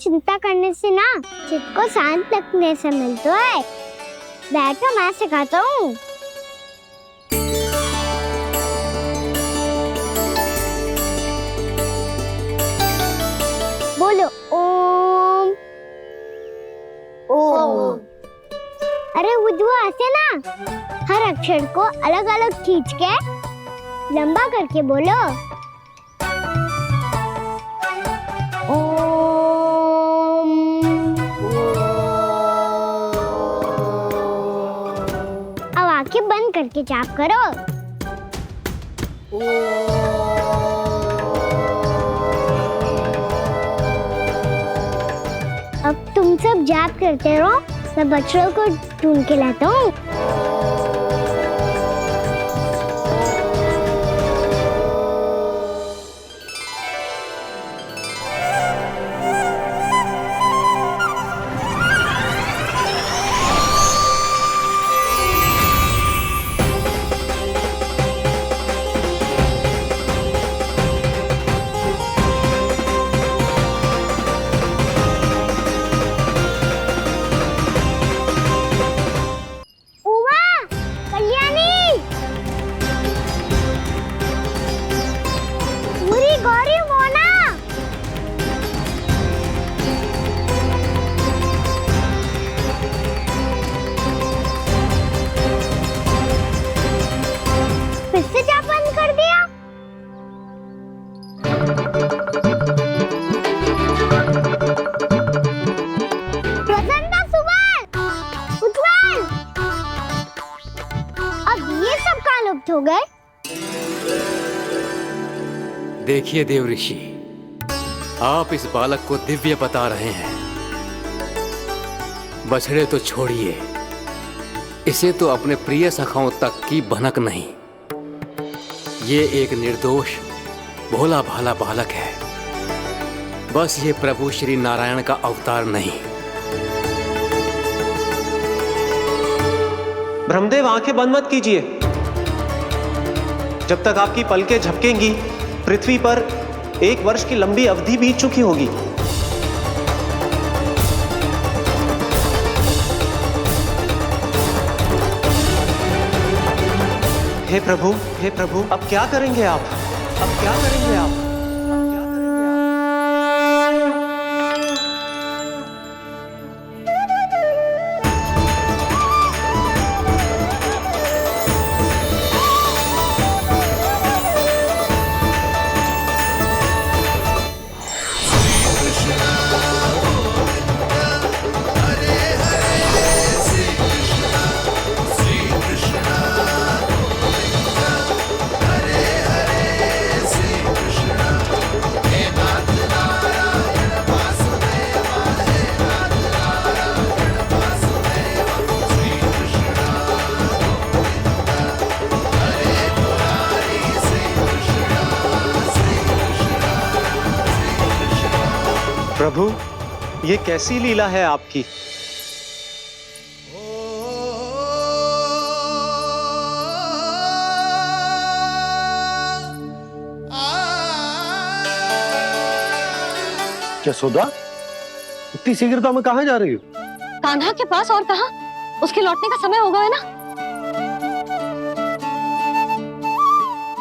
चिंता करने से ना चित्त को शांत रखने से मिलता है। बैठो, मैं सिखाता हूँ। बोलो ओम। ओम। अरे उद्वा ऐसे ना हर अक्षर को अलग अलग खींच के लंबा करके बोलो। ओम। अब आंखें बंद करके जाप करो। अब तुम सब जाप करते रहो, मैं बच्चों को ढूंढ के लाता हूँ। हो गए। देखिए देव ऋषि, आप इस बालक को दिव्य बता रहे हैं। बछड़े तो छोड़िए, इसे तो अपने प्रिय सखाओं तक की भनक नहीं। ये एक निर्दोष भोला भाला बालक है, बस ये प्रभु श्री नारायण का अवतार नहीं। ब्रह्मदेव, आंखें बंद मत कीजिए। जब तक आपकी पलकें झपकेंगी, पृथ्वी पर 1 वर्ष की लंबी अवधि बीत चुकी होगी। हे प्रभु, अब क्या करेंगे आप? अब क्या करेंगे आप? प्रभु, ये कैसी लीला है आपकी? यशोदा, इतनी शीघ्रता में कहाँ जा रही हो? कान्हा के पास, और कहाँ? उसके लौटने का समय होगा है ना।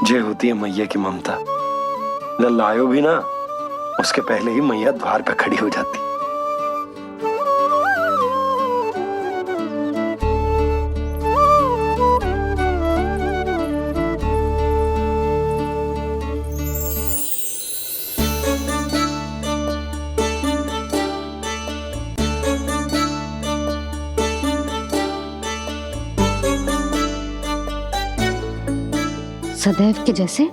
जय होती है मैया की ममता। लल्लायो भी ना, उसके पहले ही मैया द्वार पे खड़ी हो जाती। सदैव के जैसे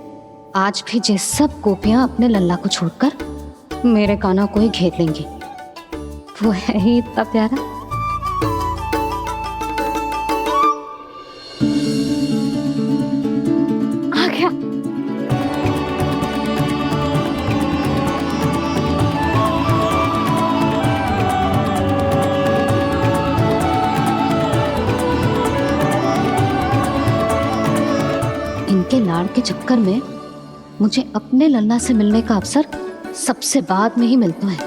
आज भी ये सब गोपियां अपने लल्ला को छोड़कर मेरे कान्हा को ही घेर लेंगी। वो है ही इतना प्यारा। आ गया। इनके लाड़ के चक्कर में मुझे अपने लल्ला से मिलने का अवसर सबसे बाद में ही मिलता है।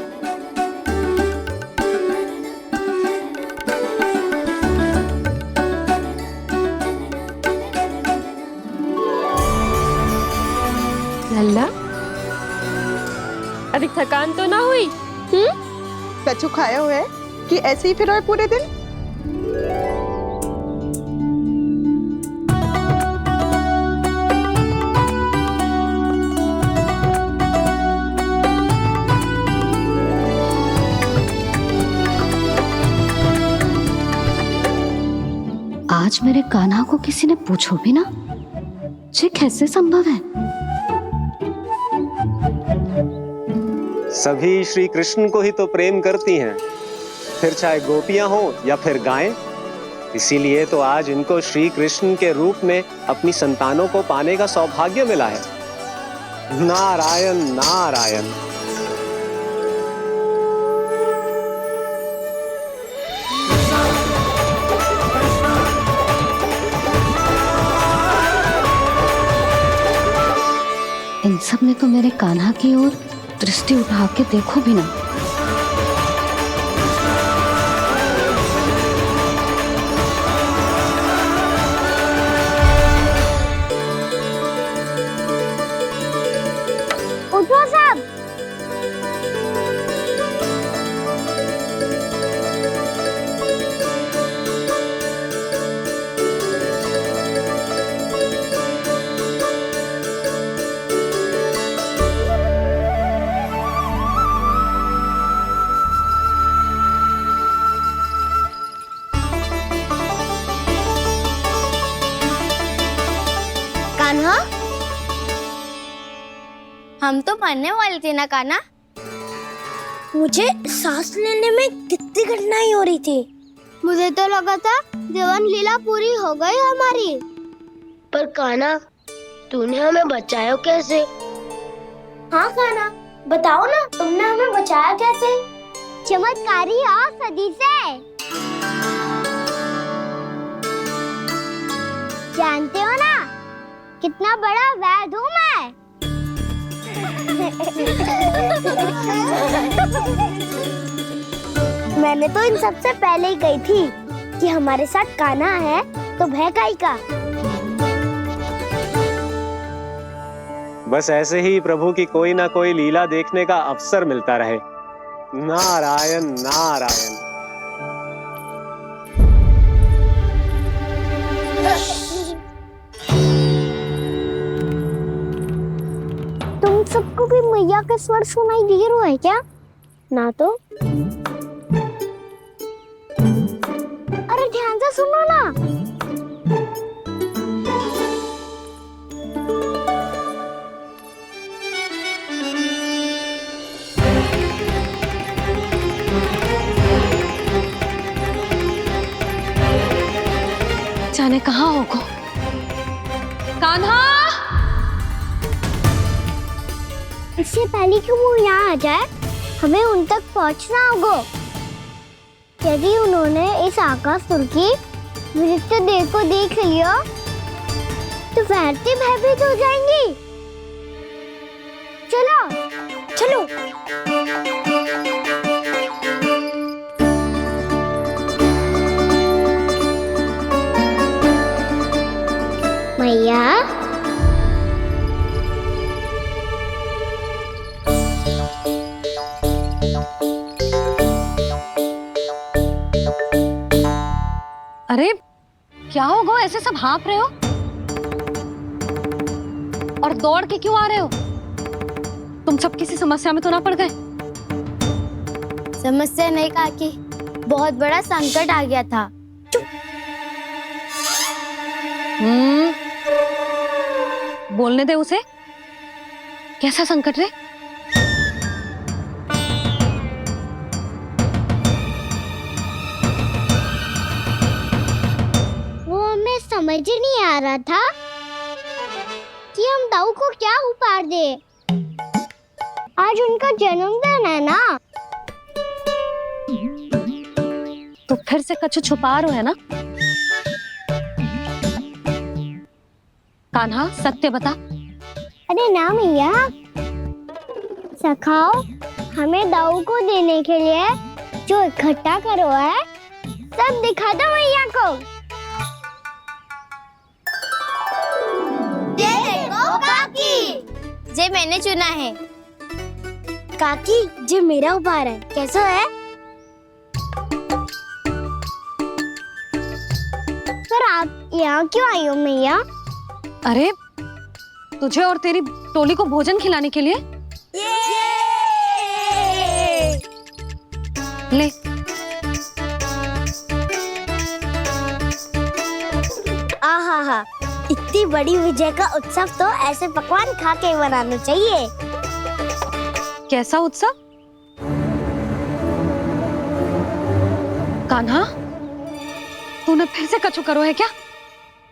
थकान तो ना हुई? कछु खाया हुआ है कि ऐसे ही फिरो है पूरे दिन? आज मेरे कान्हा को किसी ने पूछो भी ना, ये कैसे संभव है? सभी श्री कृष्ण को ही तो प्रेम करती हैं, फिर चाहे गोपियां हो या फिर गायें। इसीलिए तो आज इनको श्री कृष्ण के रूप में अपनी संतानों को पाने का सौभाग्य मिला है। नारायण नारायण। इन सब ने तो मेरे कान्हा की ओर दृष्टि उठा के देखो भी ना। उठो सब। कान्हा, हम तो मरने वाले थे ना कान्हा। मुझे सांस लेने में कितनी कठिनाई हो रही थी। मुझे तो लगा था जीवन लीला पूरी हो गई हमारी। पर कान्हा, तूने हमें बचाया कैसे? हाँ कान्हा, बताओ ना, तुमने हमें बचाया कैसे? चमत्कारी औषधि से। जानते हो ना कितना बड़ा वैद्य हूँ मैं। मैंने तो इन सबसे पहले ही कही थी कि हमारे साथ कान्हा है तो भय काई का। बस ऐसे ही प्रभु की कोई ना कोई लीला देखने का अवसर मिलता रहे। नारायण नारायण। तुम सबको भी मैया का स्वर सुनाई दे रहा है क्या? ना तो। अरे ध्यान से सुनो ना। जाने कहाँ होगा कान्हा। इससे पहले कि वो यहाँ आ जाए, हमें उन तक पहुँचना होगा। यदि उन्होंने इस आकाशुर की नृत्य देह को देख लिया तो वैसे भयभीत हो जाएंगी। चलो चलो। मैया, अरे क्या होगा, ऐसे सब हाँफ रहे हो और दौड़ के क्यों आ रहे हो? तुम सब किसी समस्या में तो ना पड़ गए? समस्या नहीं काकी, बहुत बड़ा संकट आ गया था। बोलने दे उसे। कैसा संकट रे? वो हमें समझ ही नहीं आ रहा था कि हम दाऊ को क्या उपहार दे। आज उनका जन्मदिन है ना। तो फिर से कछु छुपा रहे हो है ना? कान्हा सत्य बता। अरे ना मैया, सखाओ हमें दाऊ को देने के लिए जो इकट्ठा करो है सब दिखा दो मैया को। ये देखो काकी, जे मैंने चुना है। काकी जे मेरा उपहार है, कैसा है? पर आप यहाँ क्यों आई हो मैया? अरे तुझे और तेरी टोली को भोजन खिलाने के लिए। ले आहा, इतनी बड़ी विजय का उत्सव तो ऐसे पकवान खा के मनाना चाहिए। कैसा उत्सव? कान्हा, तूने फिर से कछु करो है क्या?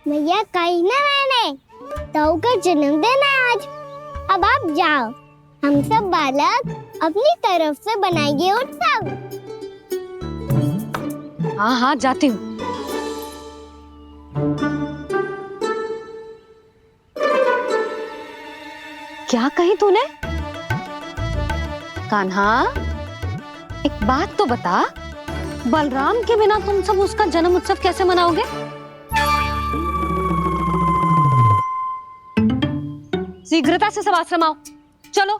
मैया कही ना मैंने, ताऊ का जन्मदिन है आज। अब आप जाओ, हम सब बालक अपनी तरफ से बनाएंगे उत्सव। हाँ हाँ जाती हूँ। क्या कही तूने? कान्हा, एक बात तो बता, बलराम के बिना तुम सब उसका जन्म उत्सव कैसे मनाओगे? शीघ्रता से सब आश्रम आओ, चलो।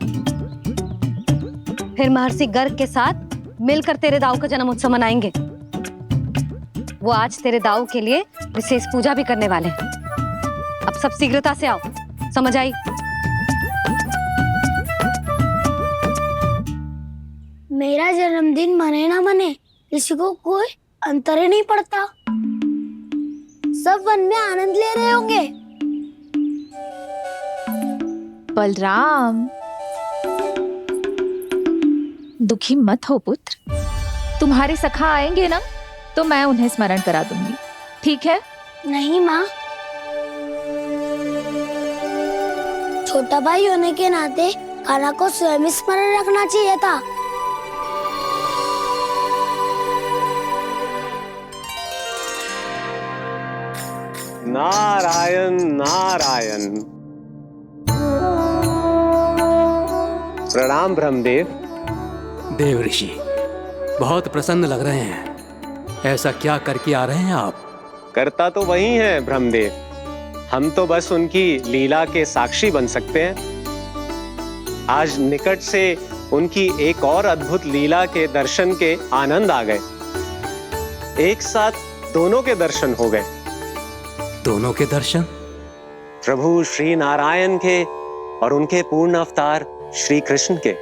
फिर महर्षि गर्ग के साथ मिलकर तेरे दाऊ का जन्म उत्सव मनाएंगे। वो आज तेरे दाऊ के लिए विशेष पूजा भी करने वाले हैं। अब सब शीघ्रता से आओ, समझ आई? मेरा जन्मदिन मने ना मने, किसी को कोई अंतर ही नहीं पड़ता। सब वन में आनंद ले रहे होंगे। बलराम, दुखी मत हो पुत्र। तुम्हारे सखा आएंगे ना, तो मैं उन्हें स्मरण करा दूंगी, ठीक है? नहीं माँ, छोटा भाई होने के नाते कान्हा को स्वयं स्मरण रखना चाहिए था। नारायण नारायण। प्रणाम ब्रह्मदेव। देव ऋषि, बहुत प्रसन्न लग रहे हैं। ऐसा क्या करके आ रहे हैं आप? करता तो वही है ब्रह्मदेव, हम तो बस उनकी लीला के साक्षी बन सकते हैं। आज निकट से उनकी एक और अद्भुत लीला के दर्शन के आनंद आ गए। एक साथ दोनों के दर्शन हो गए। दोनों के दर्शन? प्रभु श्री नारायण के और उनके पूर्ण अवतार श्री कृष्ण के।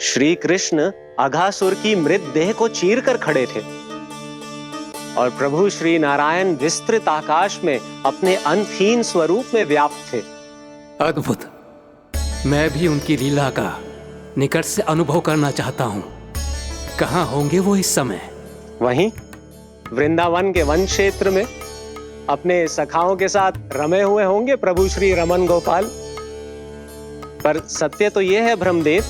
श्री कृष्ण अघासुर की मृत देह को चीर कर खड़े थे और प्रभु श्री नारायण विस्तृत आकाश में अपने अंतहीन स्वरूप में व्याप्त थे। अद्भुत। मैं भी उनकी लीला का निकट से अनुभव करना चाहता हूँ। कहाँ होंगे वो इस समय? वहीं वृंदावन के वन क्षेत्र में अपने सखाओं के साथ रमे हुए होंगे प्रभु श्री रमन गोपाल। पर सत्य तो यह है ब्रह्मदेव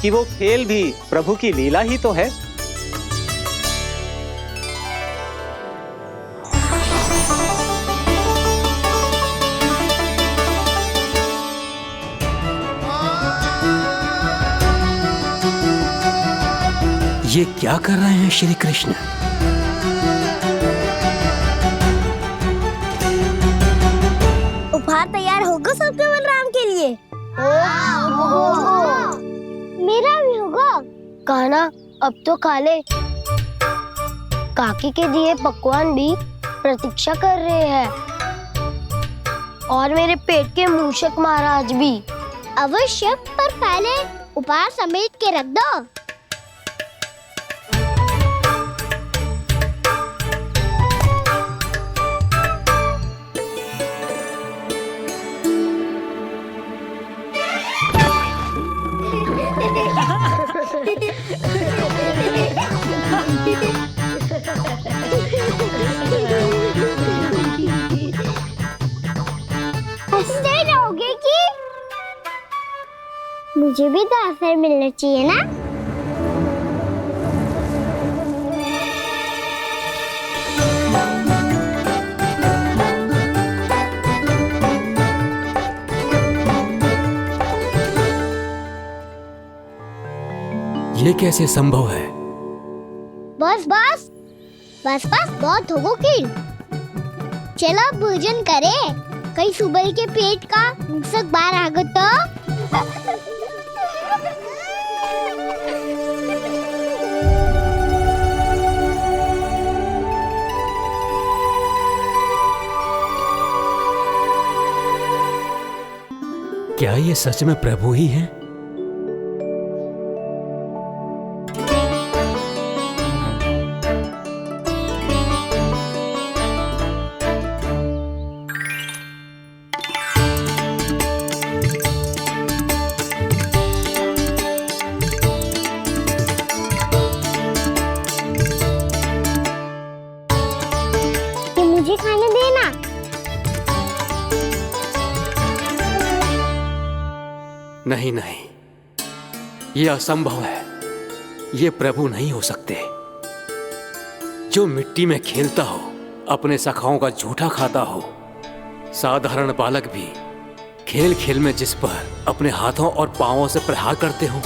कि वो खेल भी प्रभु की लीला ही तो है। ये क्या कर रहे हैं श्री कृष्ण? उपहार तैयार होगा सबके बलराम के लिए? मेरा भी होगा। कान्हा, अब तो खा ले। काकी के दिए पकवान भी प्रतीक्षा कर रहे हैं और मेरे पेट के मूषक महाराज भी। अवश्य, पर पहले उपहार समेट के रख दो। हंसते रहोगे कि? मुझे भी तो अवसर मिलना चाहिए ना। ये कैसे संभव है? बस बस बस बस बहुत हो गई। चलो भोजन करें, कहीं सुबह के पेट का मूषक बाहर आ गया तो। क्या ये सच में प्रभु ही हैं? ये मुझे खाने देना। नहीं नहीं, ये असंभव है। ये प्रभु नहीं हो सकते। जो मिट्टी में खेलता हो, अपने सखाओं का झूठा खाता हो, साधारण बालक भी खेल खेल में जिस पर अपने हाथों और पांवों से प्रहार करते हो,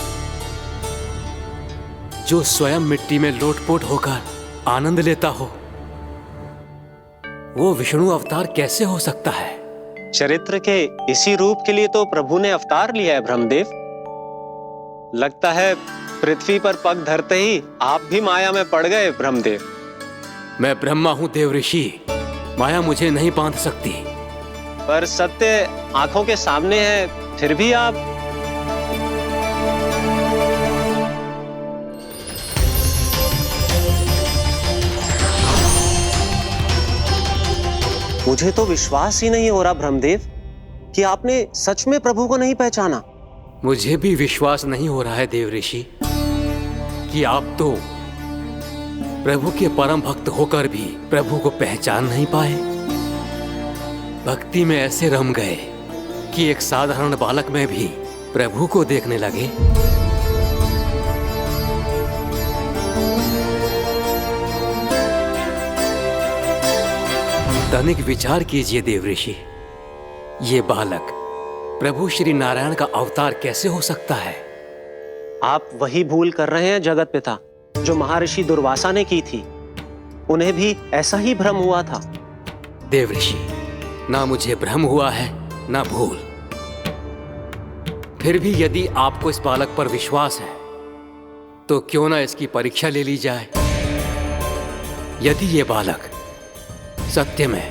जो स्वयं मिट्टी में लोटपोट होकर आनंद लेता हो, वो विष्णु अवतार कैसे हो सकता है? चरित्र के इसी रूप के लिए तो प्रभु ने अवतार लिया है ब्रह्मदेव। लगता है पृथ्वी पर पग धरते ही आप भी माया में पड़ गए ब्रह्मदेव। मैं ब्रह्मा हूं देव ऋषि, माया मुझे नहीं बांध सकती। पर सत्य आंखों के सामने है, फिर भी आप। मुझे तो विश्वास ही नहीं हो रहा ब्रह्मदेव कि आपने सच में प्रभु को नहीं पहचाना। मुझे भी विश्वास नहीं हो रहा है देव ऋषि कि आप तो प्रभु के परम भक्त होकर भी प्रभु को पहचान नहीं पाए। भक्ति में ऐसे रम गए कि एक साधारण बालक में भी प्रभु को देखने लगे। तनिक विचार कीजिए देव ऋषि, ये बालक प्रभु श्री नारायण का अवतार कैसे हो सकता है? आप वही भूल कर रहे हैं जगत पिता, जो महर्षि दुर्वासा ने की थी। उन्हें भी ऐसा ही भ्रम हुआ था। देव ऋषि, ना मुझे भ्रम हुआ है ना भूल। फिर भी यदि आपको इस बालक पर विश्वास है तो क्यों ना इसकी परीक्षा ले ली जाए। यदि ये बालक सत्य में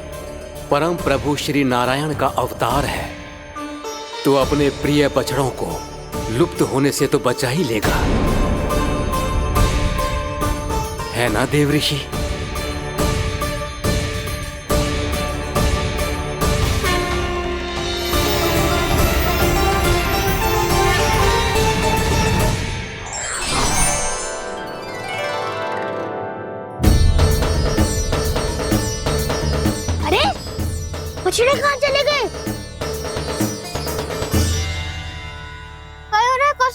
परम प्रभु श्री नारायण का अवतार है तो अपने प्रिय बछड़ों को लुप्त होने से तो बचा ही लेगा, है ना देव ऋषि? बछड़े कहाँ चले गए?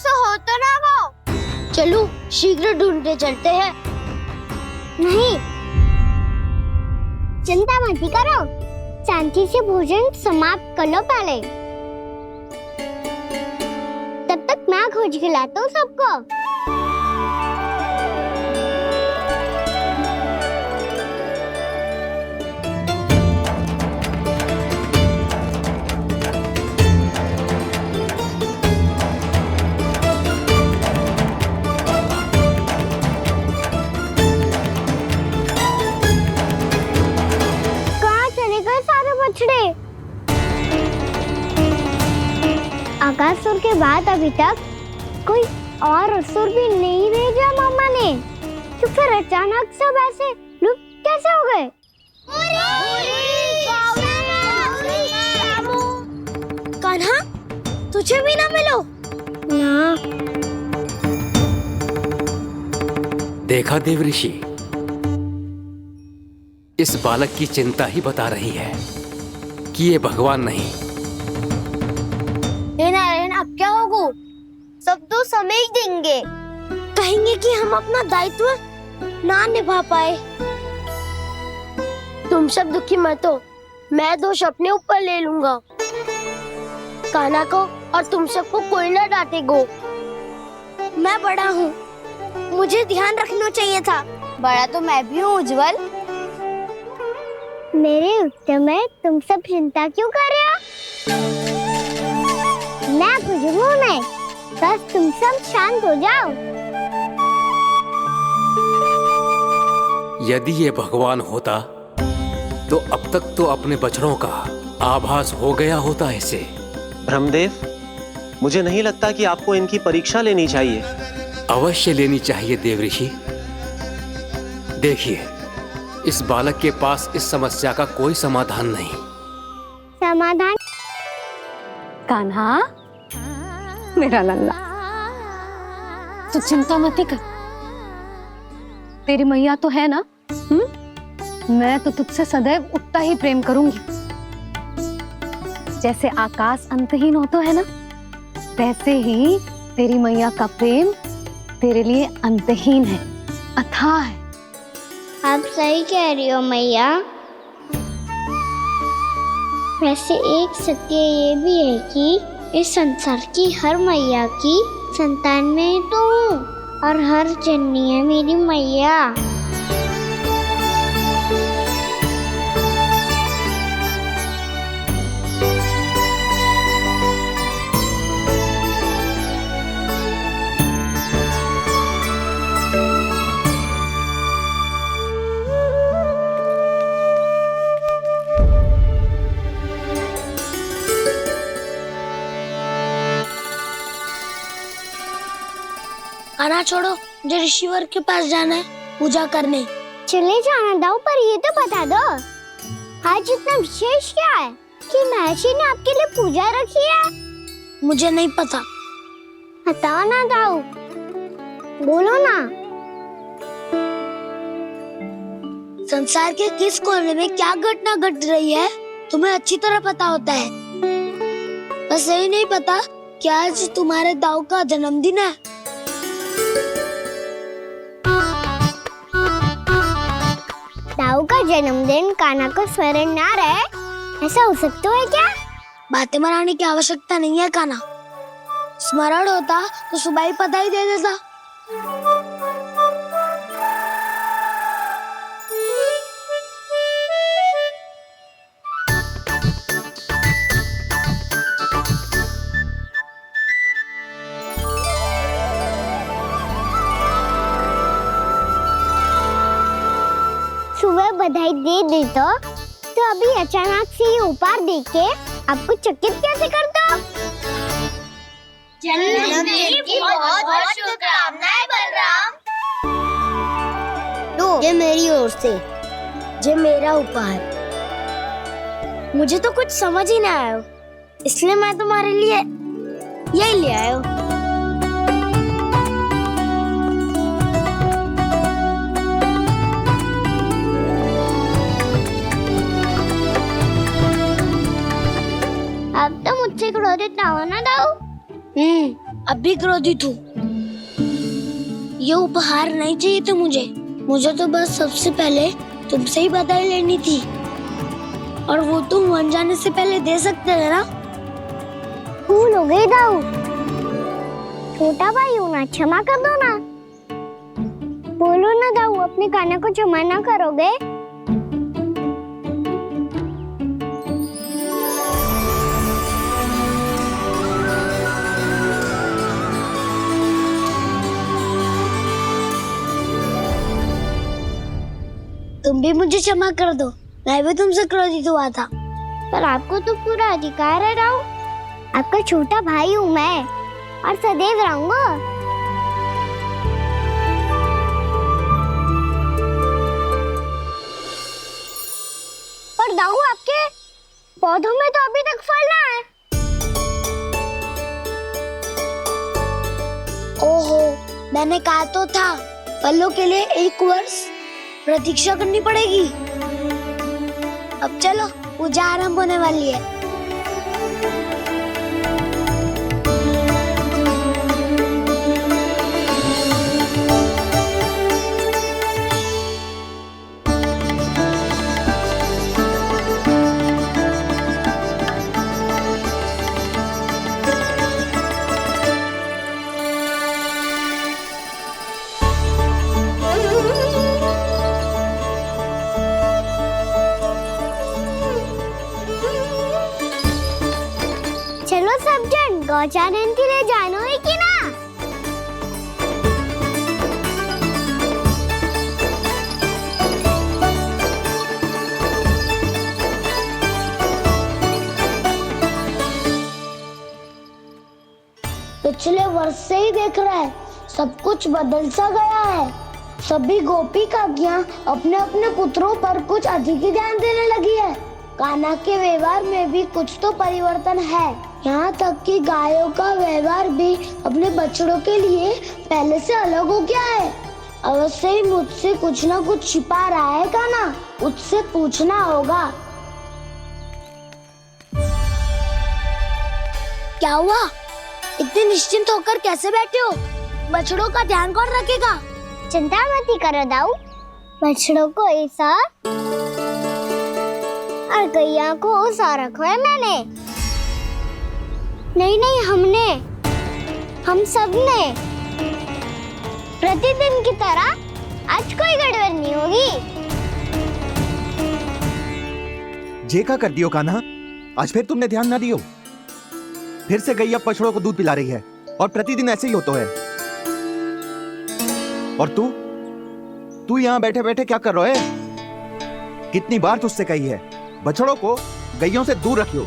हो तो ना वो। चलो शीघ्र ढूंढते चलते हैं। नहीं, चिंता मत करो, शांति से भोजन समाप्त कर लो पहले। तब तक मैं खोज के लाता हूँ सबको। आकासुर के बाद अभी तक कोई और असुर भी नहीं भेजा मामा ने, तो फिर अचानक सब ऐसे लुप्त कैसे हो गए? कान्हा, तुझे भी ना मिलो ना। देखा देव ऋषि, इस बालक की चिंता ही बता रही है कि ये भगवान नहीं। नारायण, अब क्या होगा? सब तो समझ देंगे, कहेंगे कि हम अपना दायित्व ना निभा पाए। तुम सब दुखी मत हो, मैं दोष अपने ऊपर ले लूंगा। कान्हा को और तुम सबको कोई ना डांटेगो। मैं बड़ा हूँ, मुझे ध्यान रखना चाहिए था। बड़ा तो मैं भी हूँ उज्जवल। मेरे उत्तर में तुम सब चिंता क्यों कर रहे हो? मैं बुजुर्ग हूँ, बस तुम सब शांत हो जाओ। यदि ये भगवान होता तो अब तक तो अपने बछड़ों का आभास हो गया होता इसे। ब्रह्मदेव, मुझे नहीं लगता कि आपको इनकी परीक्षा लेनी चाहिए। अवश्य लेनी चाहिए देव ऋषि। देखिए, इस बालक के पास इस समस्या का कोई समाधान नहीं। समाधान? कान्हा, मेरा लल्ला, तू चिंता मत कर। तेरी मैया तो है ना? मैं तो तुझसे सदैव उतना ही प्रेम करूंगी। जैसे आकाश अंतहीन होता है ना, वैसे ही तेरी मैया का प्रेम तेरे लिए अंतहीन है, अथाह है। आप सही कह रही हो मैया। वैसे एक सत्य ये भी है कि इस संसार की हर मैया की संतान में तो हूँ, और हर जननी है मेरी मैया। आना छोड़ो, मुझे ऋषिवर के पास जाना है पूजा करने। चले जाना दाऊ, पर ये तो बता दो आज इतना विशेष क्या है कि महर्षि ने आपके लिए पूजा रखी है? मुझे नहीं पता। बताओ ना दाऊ, बोलो ना। संसार के किस कोने में क्या घटना घट रही है तुम्हें अच्छी तरह पता होता है। बस यही नहीं पता कि आज तुम्हारे दाऊ का जन्मदिन है। दाऊ का जन्मदिन कान्हा को स्मरण ना रहे, ऐसा हो सकता है क्या? बातें बनाने की आवश्यकता नहीं है कान्हा। स्मरण होता तो सुबह ही पता ही दे देता। सुबह बधाई दे दी तो अभी अचानक से ये उपहार देख के आपको चकित कैसे कर दो? जन्मदिन की बहुत-बहुत शुभकामनाएं बलराम। लो, ये मेरी ओर से, ये मेरा उपहार। मुझे तो कुछ समझ ही ना आया, इसलिए मैं तुम्हारे लिए यही ले आया हूँ। अब तो मुझसे क्रोधित ना हो ना दाऊ। अब भी क्रोधित हूँ। ये उपहार नहीं चाहिए था मुझे तो बस सबसे पहले तुमसे ही बधाई लेनी थी, और वो तुम बन जाने से पहले दे सकते थे ना। भूल हो गई दाऊ, छोटा भाई हूँ ना, क्षमा कर दो ना। बोलो ना दाऊ, अपने कान्हा को क्षमा ना करोगे? तुम भी मुझे क्षमा कर दो, मैं भी तुमसे क्रोधित हुआ था। पर आपको तो पूरा अधिकार है दाऊ, आपका छोटा भाई हूँ मैं, और सदैव रहूंगा। पर दाऊ, आपके पौधों में तो अभी तक फल ना है। ओहो, मैंने कहा तो था फलों के लिए 1 वर्ष प्रतीक्षा करनी पड़ेगी। अब चलो, पूजा आरंभ होने वाली है। चलो सब जन गौचारण के लिए जानो है कि ना? पिछले वर्ष से ही देख रहा है, सब कुछ बदल सा गया है। सभी गोपी काकियां अपने अपने पुत्रों पर कुछ अधिक ही ध्यान देने लगी है। कान्हा के व्यवहार में भी कुछ तो परिवर्तन है। यहाँ तक कि गायों का व्यवहार भी अपने बछड़ों के लिए पहले से अलग हो गया है। अवश्य ही मुझसे कुछ ना कुछ छिपा रहा है कान्हा, उससे पूछना होगा। क्या हुआ? इतने निश्चिंत होकर कैसे बैठे हो? बछड़ों का ध्यान कौन रखेगा? चिंता मत करो दाऊ, बछड़ों को ऐसा और गैया को ऐसा रखो है मैंने। नहीं, हम सब ने प्रतिदिन की तरह आज कोई गड़बड़ नहीं होगी। जे का कर दियो कान्हा, आज फिर तुमने ध्यान ना दियो। फिर से गैया बछड़ों को दूध पिला रही है और प्रतिदिन ऐसे ही होता है। और तू यहाँ बैठे बैठे क्या कर रहा है? कितनी बार तुझसे कही है बछड़ों को गैयों से दूर रखियो।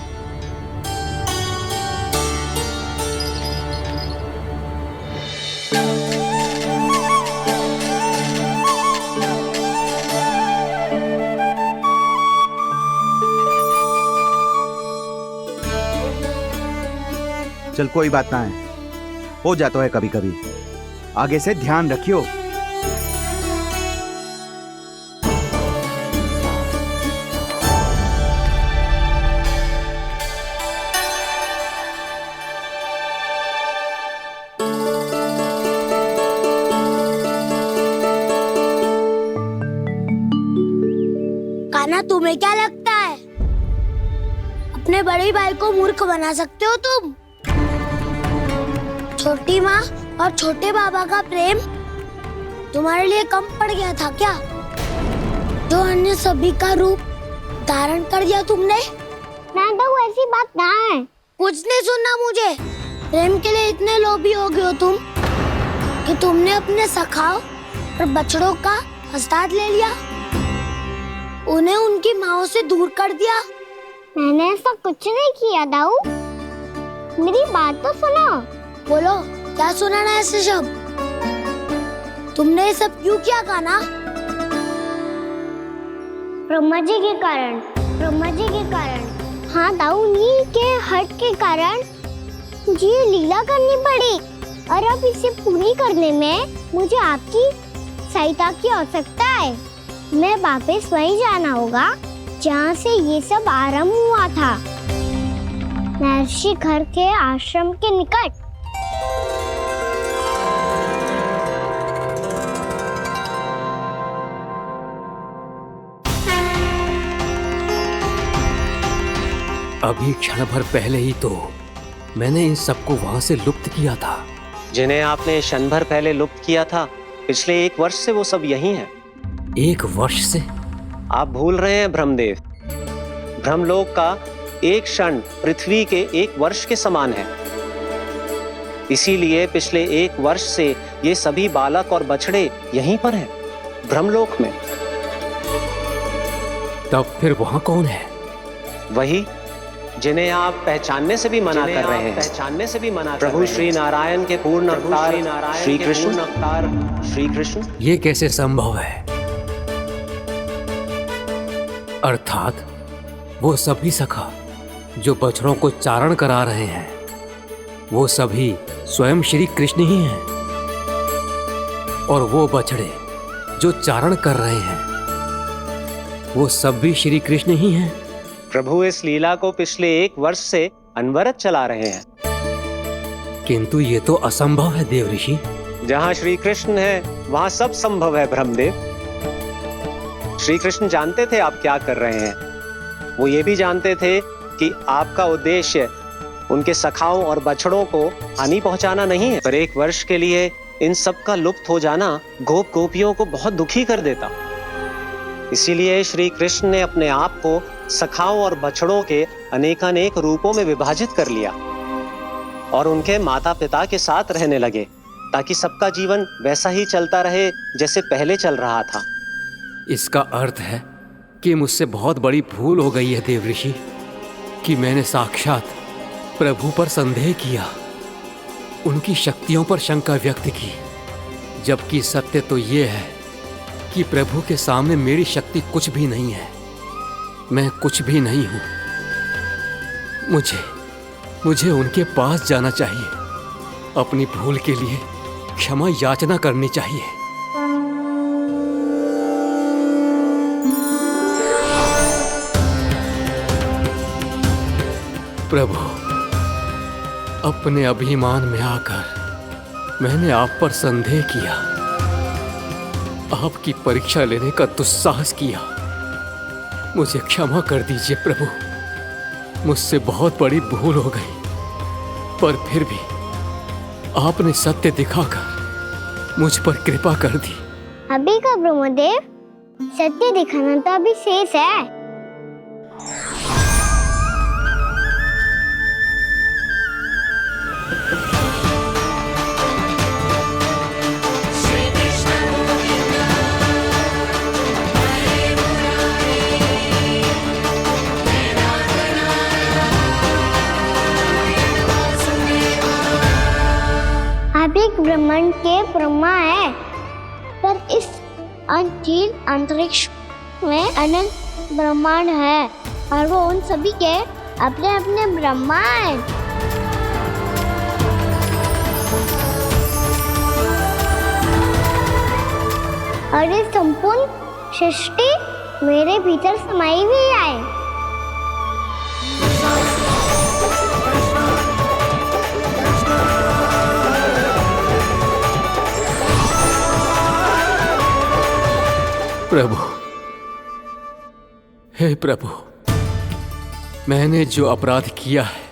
चल कोई बात ना है, हो जाता है कभी कभी। आगे से ध्यान रखियो। कान्हा, तुम्हें क्या लगता है अपने बड़े भाई को मूर्ख बना सकते हो तुम? छोटी माँ और छोटे बाबा का प्रेम तुम्हारे लिए कम पड़ गया था क्या? जो अन्य सभी का रूप धारण कर दिया तुमने? ना तो ऐसी बात ना है। कुछ नहीं सुनना मुझे। प्रेम के लिए इतने लोभी हो गए हो तुम कि तुमने अपने सखाओं और बछड़ों का हस्ताक्षर ले लिया, उन्हें उनकी माँओं से दूर कर दिया। मैंने ऐसा कुछ नहीं किया दाऊ, मेरी बात तो सुनो। बोलो, क्या सुनाना है ऐसे शब्द? तुमने ये सब क्यों किया कान्हा? ब्रह्मा जी के कारण। हाँ दाऊ, उन्हीं के हट के कारण मुझे ये लीला करनी पड़ी, और अब इसे पूरी करने में मुझे आपकी सहायता की आवश्यकता है। मैं वापस वहीं जाना होगा जहाँ से ये सब आरंभ हुआ था, महर्षि घर के आश्रम के निकट। अभी क्षण भर पहले ही तो मैंने इन सबको वहां से लुप्त किया था। जिन्हें आपने क्षण भर पहले लुप्त किया था, पिछले 1 वर्ष से वो सब यही हैं। 1 वर्ष से? आप भूल रहे हैं ब्रह्मदेव, ब्रह्मलोक का एक क्षण पृथ्वी के 1 वर्ष के समान है। इसीलिए पिछले 1 वर्ष से ये सभी बालक और बछड़े यहीं पर हैं, ब्रह्मलोक में। तब फिर वहां कौन है? वही जिन्हें आप पहचानने से भी मना कर रहे हैं, प्रभु श्री नारायण के पूर्ण अवतार श्री कृष्ण। ये कैसे संभव है? अर्थात वो सभी सखा जो बछड़ों को चारण करा रहे हैं, वो सभी स्वयं श्री कृष्ण ही हैं, और वो बछड़े जो चारण कर रहे हैं, वो सब भी श्री कृष्ण ही हैं। प्रभु इस लीला को पिछले 1 वर्ष से अनवरत चला रहे हैं। किंतु ये तो असंभव है देव ऋषि। जहाँ श्री कृष्ण है वहाँ सब संभव है ब्रह्मदेव। श्री कृष्ण जानते थे आप क्या कर रहे हैं। वो ये भी जानते थे कि आपका उद्देश्य उनके सखाओं और बछड़ों को हानि पहुंचाना नहीं है, पर 1 वर्ष के लिए इन सब का लुप्त हो जाना गोप गोपियों को बहुत दुखी कर देता। इसीलिए श्री कृष्ण ने अपने आप को सखाओं और बछड़ों के अनेकानेक रूपों में विभाजित कर लिया और उनके माता पिता के साथ रहने लगे, ताकि सबका जीवन वैसा ही चलता रहे जैसे पहले चल रहा था। इसका अर्थ है कि मुझसे बहुत बड़ी भूल हो गई है देव ऋषि, कि मैंने साक्षात प्रभु पर संदेह किया। उनकी शक्तियों पर शंका व्यक्त की, जबकि सत्य तो ये है कि प्रभु के सामने मेरी शक्ति कुछ भी नहीं है। मैं कुछ भी नहीं हूं। मुझे उनके पास जाना चाहिए, अपनी भूल के लिए क्षमा याचना करनी चाहिए। प्रभु, अपने अभिमान में आकर मैंने आप पर संदेह किया, आपकी परीक्षा लेने का दुस्साहस किया। मुझे क्षमा कर दीजिए प्रभु, मुझसे बहुत बड़ी भूल हो गई, पर फिर भी आपने सत्य दिखाकर मुझ पर कृपा कर दी। अभी का ब्रह्मदेव, सत्य दिखाना तो अभी शेष है। आप एक ब्रह्मांड के ब्रह्मा है, पर इस अनंत अंतरिक्ष में अनंत ब्रह्मांड है और वो उन सभी के अपने अपने ब्रह्मा हैं। और ये संपूर्ण सृष्टि मेरे भीतर समाई हुई है। प्रभु, हे प्रभु, मैंने जो अपराध किया है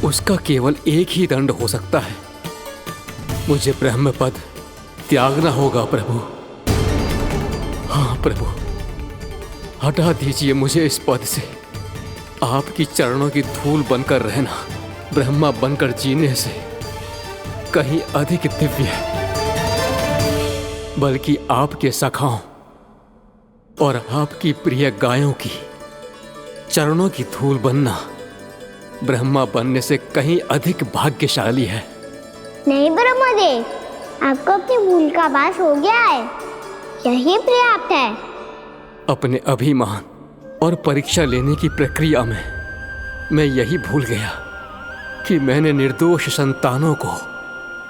उसका केवल एक ही दंड हो सकता है। मुझे ब्रह्म पद त्यागना होगा प्रभु। हाँ प्रभु, हटा दीजिए मुझे इस पद से। आपकी चरणों की धूल बनकर रहना ब्रह्मा बनकर जीने से कहीं अधिक दिव्य है। बल्कि आपके सखाओं और आपकी प्रिय गायों की चरणों की धूल बनना ब्रह्मा बनने से कहीं अधिक भाग्यशाली है। नहीं ब्रह्मदेव, आपको अपनी भूल का आभास हो गया है, यही पर्याप्त है। अपने अभिमान और परीक्षा लेने की प्रक्रिया में मैं यही भूल गया कि मैंने निर्दोष संतानों को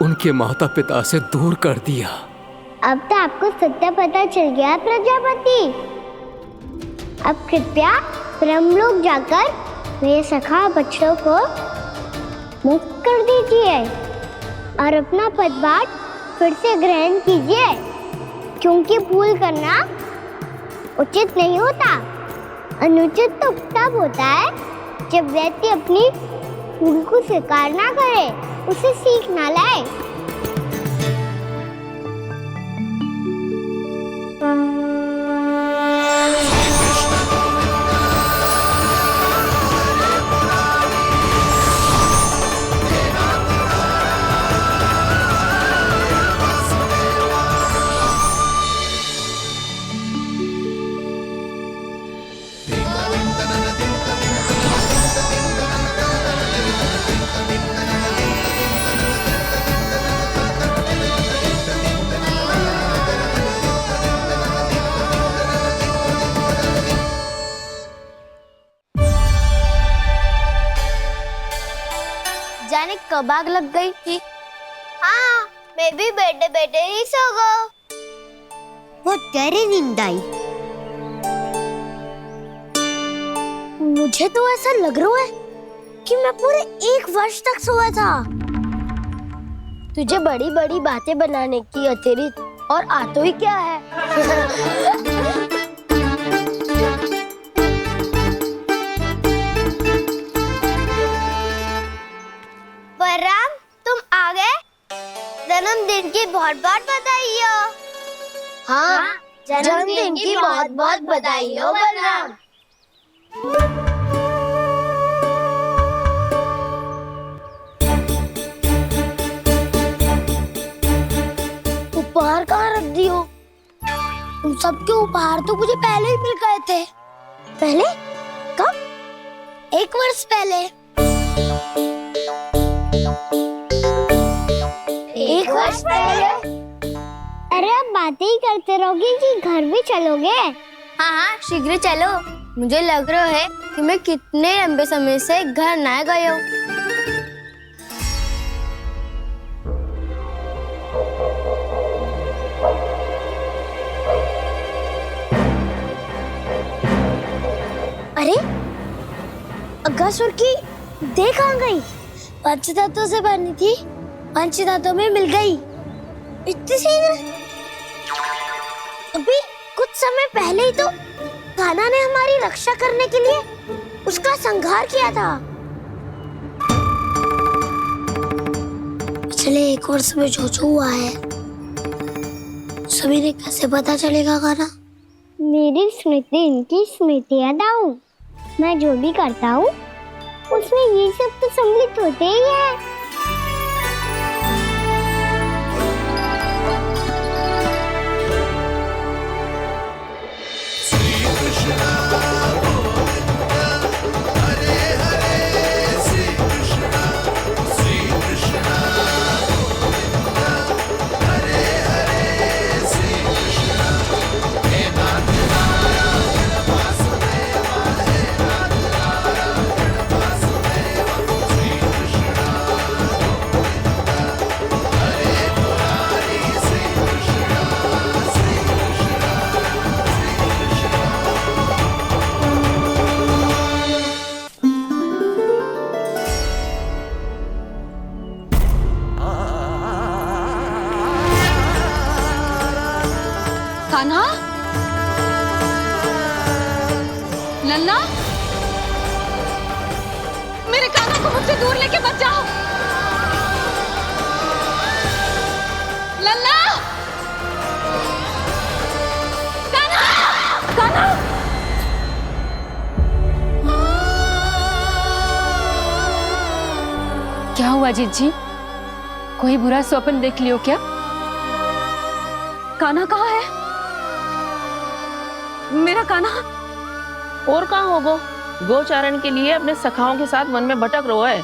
उनके माता पिता से दूर कर दिया। अब तो आपको सत्य पता चल गया प्रजापति। अब कृपया ब्रह्मलोक जाकर मेरे सखा बच्चों को मुक्त कर दीजिए और अपना पदभार फिर से ग्रहण कीजिए, क्योंकि भूल करना उचित नहीं होता। अनुचित तो तब होता है जब व्यक्ति अपनी भूल को स्वीकार ना करे, उसे सीख ना लाए। जाने कब आग लग गई थी। हाँ, मैं भी बैठे बैठे ही सो गया। बहुत गहरी नींद आई। मुझे तो ऐसा लग रहा है कि मैं पूरे 1 वर्ष तक सोया था। तुझे बड़ी बड़ी बातें बनाने की अतिरिक्त और आता ही क्या है। बलराम, तुम आ गए? जन्मदिन की बहुत बहुत बधाई हो। हाँ, जन्मदिन की बहुत बहुत बधाई हो बलराम। उपहार कहाँ रख दी हो? तुम सबके उपहार तो मुझे पहले ही मिल गए थे। पहले? कब? 1 वर्ष पहले। अरे आप बातें ही करते रहोगे कि घर भी चलोगे? हाँ हाँ शीघ्र चलो। मुझे लग रहा है कि मैं कितने लंबे समय से घर ना गई हूँ। अरे अगासुर की देह कहाँ गई? पंचतत्वों से बनी थी, पंचतत्वों में मिल गई। इतनी शीघ्र? अभी कुछ समय पहले ही तो कान्हा ने हमारी रक्षा करने के लिए उसका संहार किया था। पिछले 1 वर्ष में जो हुआ है सभी ने कैसे पता चलेगा कान्हा? मेरी स्मृति इनकी स्मृति अदाऊं। मैं जो भी करता हूँ उसमें ये सब तो सम्मिलित होते ही है। कान्हा, लल्ला, मेरे कान्हा को मुझसे दूर लेके मत जाओ। लल्ला, कान्हा, कान्हा। क्या हुआ जीजी? कोई बुरा स्वप्न देख लियो क्या? कान्हा कहाँ है? मेरा कान्हा? और कहाँ होगो? गोचारण के लिए अपने सखाओं के साथ वन में भटक रहा है।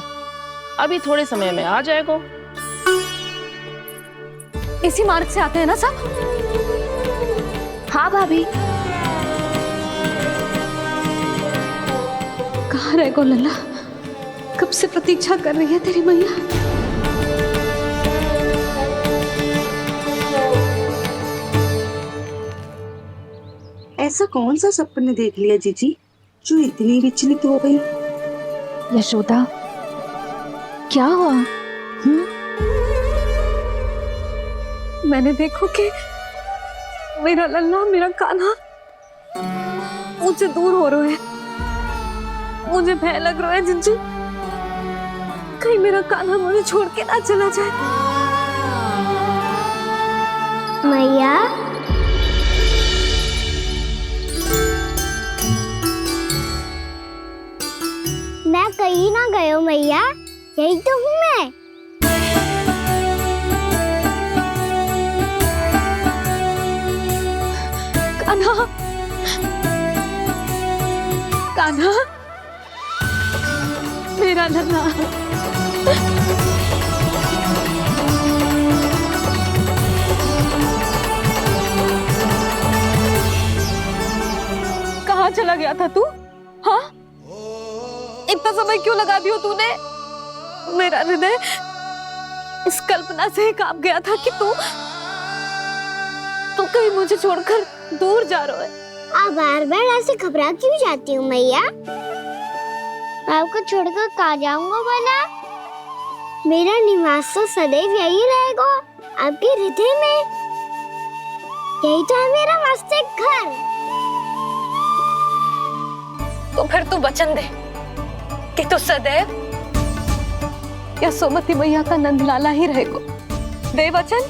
अभी थोड़े समय में आ जाएगा। इसी मार्ग से आते हैं ना सब? हाँ भाभी। कहाँ रह गो लल्ला? कब से प्रतीक्षा कर रही है तेरी मैया। ऐसा कौन सा सपने देख लिया जीजी जो इतनी विचलित हो गई? यशोदा, क्या हुआ? मैंने देखो कि मेरा लल्ला, मेरा कान्हा मुझसे दूर हो रहे हैं। मुझे भय लग रहा है जिज्जू, कहीं मेरा कान्हा मुझे छोड़ के ना चला जाए। मैया, मैं कहीं ना गयो मैया, यही तो हूँ मैं। कान्हा, कान्हा, मेरा लल्ला। कहाँ चला गया था तू? हाँ, इतना समय क्यों लगा दियो तूने? मेरा हृदय इस कल्पना से ही कांप गया था कि तू कहीं मुझे छोड़कर दूर जा रहा है। आप बार बार ऐसे घबरा क्यों जाती हूँ मैया? आपको छोड़कर कहाँ जाऊंगा भला? मेरा निवास तो सदैव यही रहेगा, आपके हृदय में। यही तो है मेरा वास्तविक घर। तो फिर तू वचन दे कि तू सदैव यशोमती मैया का नंदलाला ही रहेगा। दे वचन।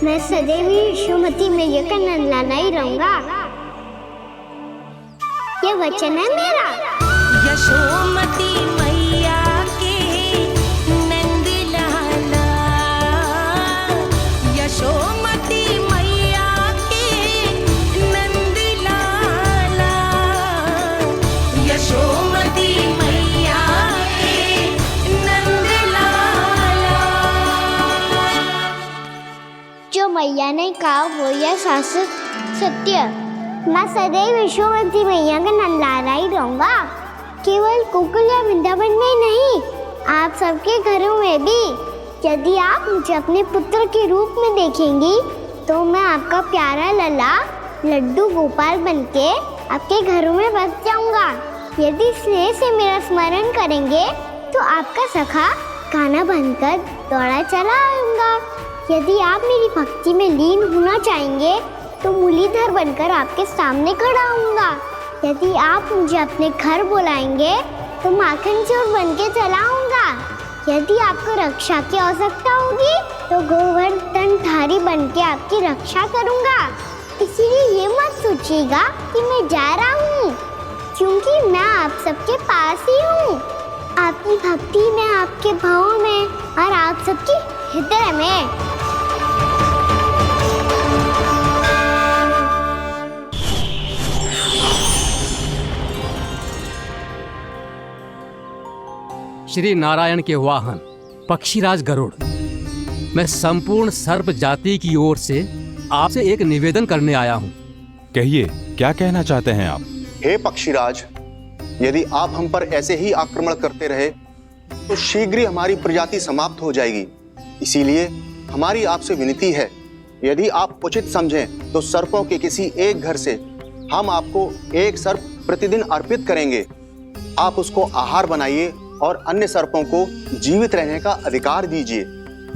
मैं सदैव यशोमती मैया का नंदलाला ही रहूंगा। ये वचन है मेरा। यशोमती मैया के नंदलाला, यशोमती मैया के नंदलाला, यशोमती मैया के मैया ने कहा वो यह शाश्वत सत्य। मैं सदैव यशोमती मैया का नंदलाला ही रहूंगा, केवल गोकुल या वृंदावन में नहीं, आप सबके घरों में भी। यदि आप मुझे अपने पुत्र के रूप में देखेंगी तो मैं आपका प्यारा लला लड्डू गोपाल बनके आपके घरों में बस जाऊंगा। यदि स्नेह से मेरा स्मरण करेंगे तो आपका सखा गाना बनकर दौड़ा चला आऊंगा। यदि आप मेरी भक्ति में लीन होना चाहेंगे तो मुरलीधर बनकर आपके सामने खड़ा होऊंगा। यदि आप मुझे अपने घर बुलाएंगे तो माखन चोर बनके चला आऊंगा। यदि आपको रक्षा की आवश्यकता होगी तो गोवर्धनधारी बनके आपकी रक्षा करूंगा। इसीलिए ये मत सोचिएगा कि मैं जा रहा हूँ, क्योंकि मैं आप सबके पास ही हूँ, आपकी भक्ति में, आपके भाव में और आप सबके हृदय में। श्री नारायण के वाहन पक्षीराज गरुड़, मैं संपूर्ण सर्प जाति की ओर से आपसे एक निवेदन करने आया हूँ। कहिए, क्या कहना चाहते हैं आप? हे पक्षीराज, यदि आप हम पर ऐसे ही आक्रमण करते रहे तो शीघ्र ही हमारी प्रजाति समाप्त हो जाएगी। इसीलिए हमारी आपसे विनती है, यदि आप उचित समझें तो सर्पों के किसी एक घर से हम आपको एक सर्प प्रतिदिन अर्पित करेंगे। आप उसको आहार बनाइए और अन्य सर्पों को जीवित रहने का अधिकार दीजिए।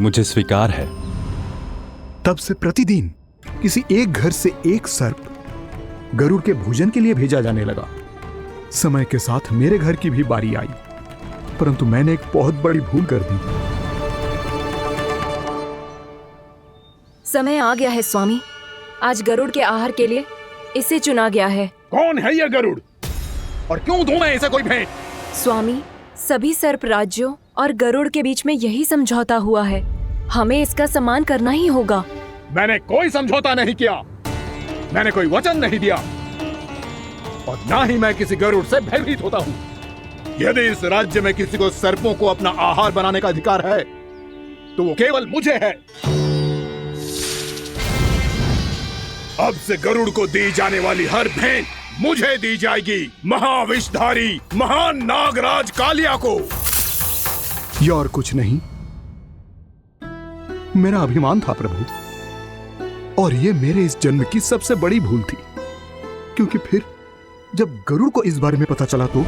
मुझे स्वीकार है। तब से प्रतिदिन किसी एक घर से एक सर्प गरुड़ के भोजन के लिए भेजा जाने लगा। समय के साथ मेरे घर की भी बारी आई, परंतु मैंने एक बहुत बड़ी भूल कर दी। समय आ गया है स्वामी, आज गरुड़ के आहार के लिए इसे चुना गया है। कौन है यह गरुड़ और क्यों दूं मैं इसे कोई भेंट? स्वामी, सभी सर्प राज्यों और गरुड़ के बीच में यही समझौता हुआ है, हमें इसका सम्मान करना ही होगा। मैंने कोई समझौता नहीं किया, मैंने कोई वचन नहीं दिया और ना ही मैं किसी गरुड़ से भयभीत होता हूँ। यदि इस राज्य में किसी को सर्पों को अपना आहार बनाने का अधिकार है तो वो केवल मुझे है। अब से गरुड़ को दी जाने वाली हर भेंट मुझे दी जाएगी, महाविषधारी महान नागराज कालिया को। ये और कुछ नहीं, मेरा अभिमान था प्रभु, और ये मेरे इस जन्म की सबसे बड़ी भूल थी, क्योंकि फिर जब गरुड़ को इस बारे में पता चला तो।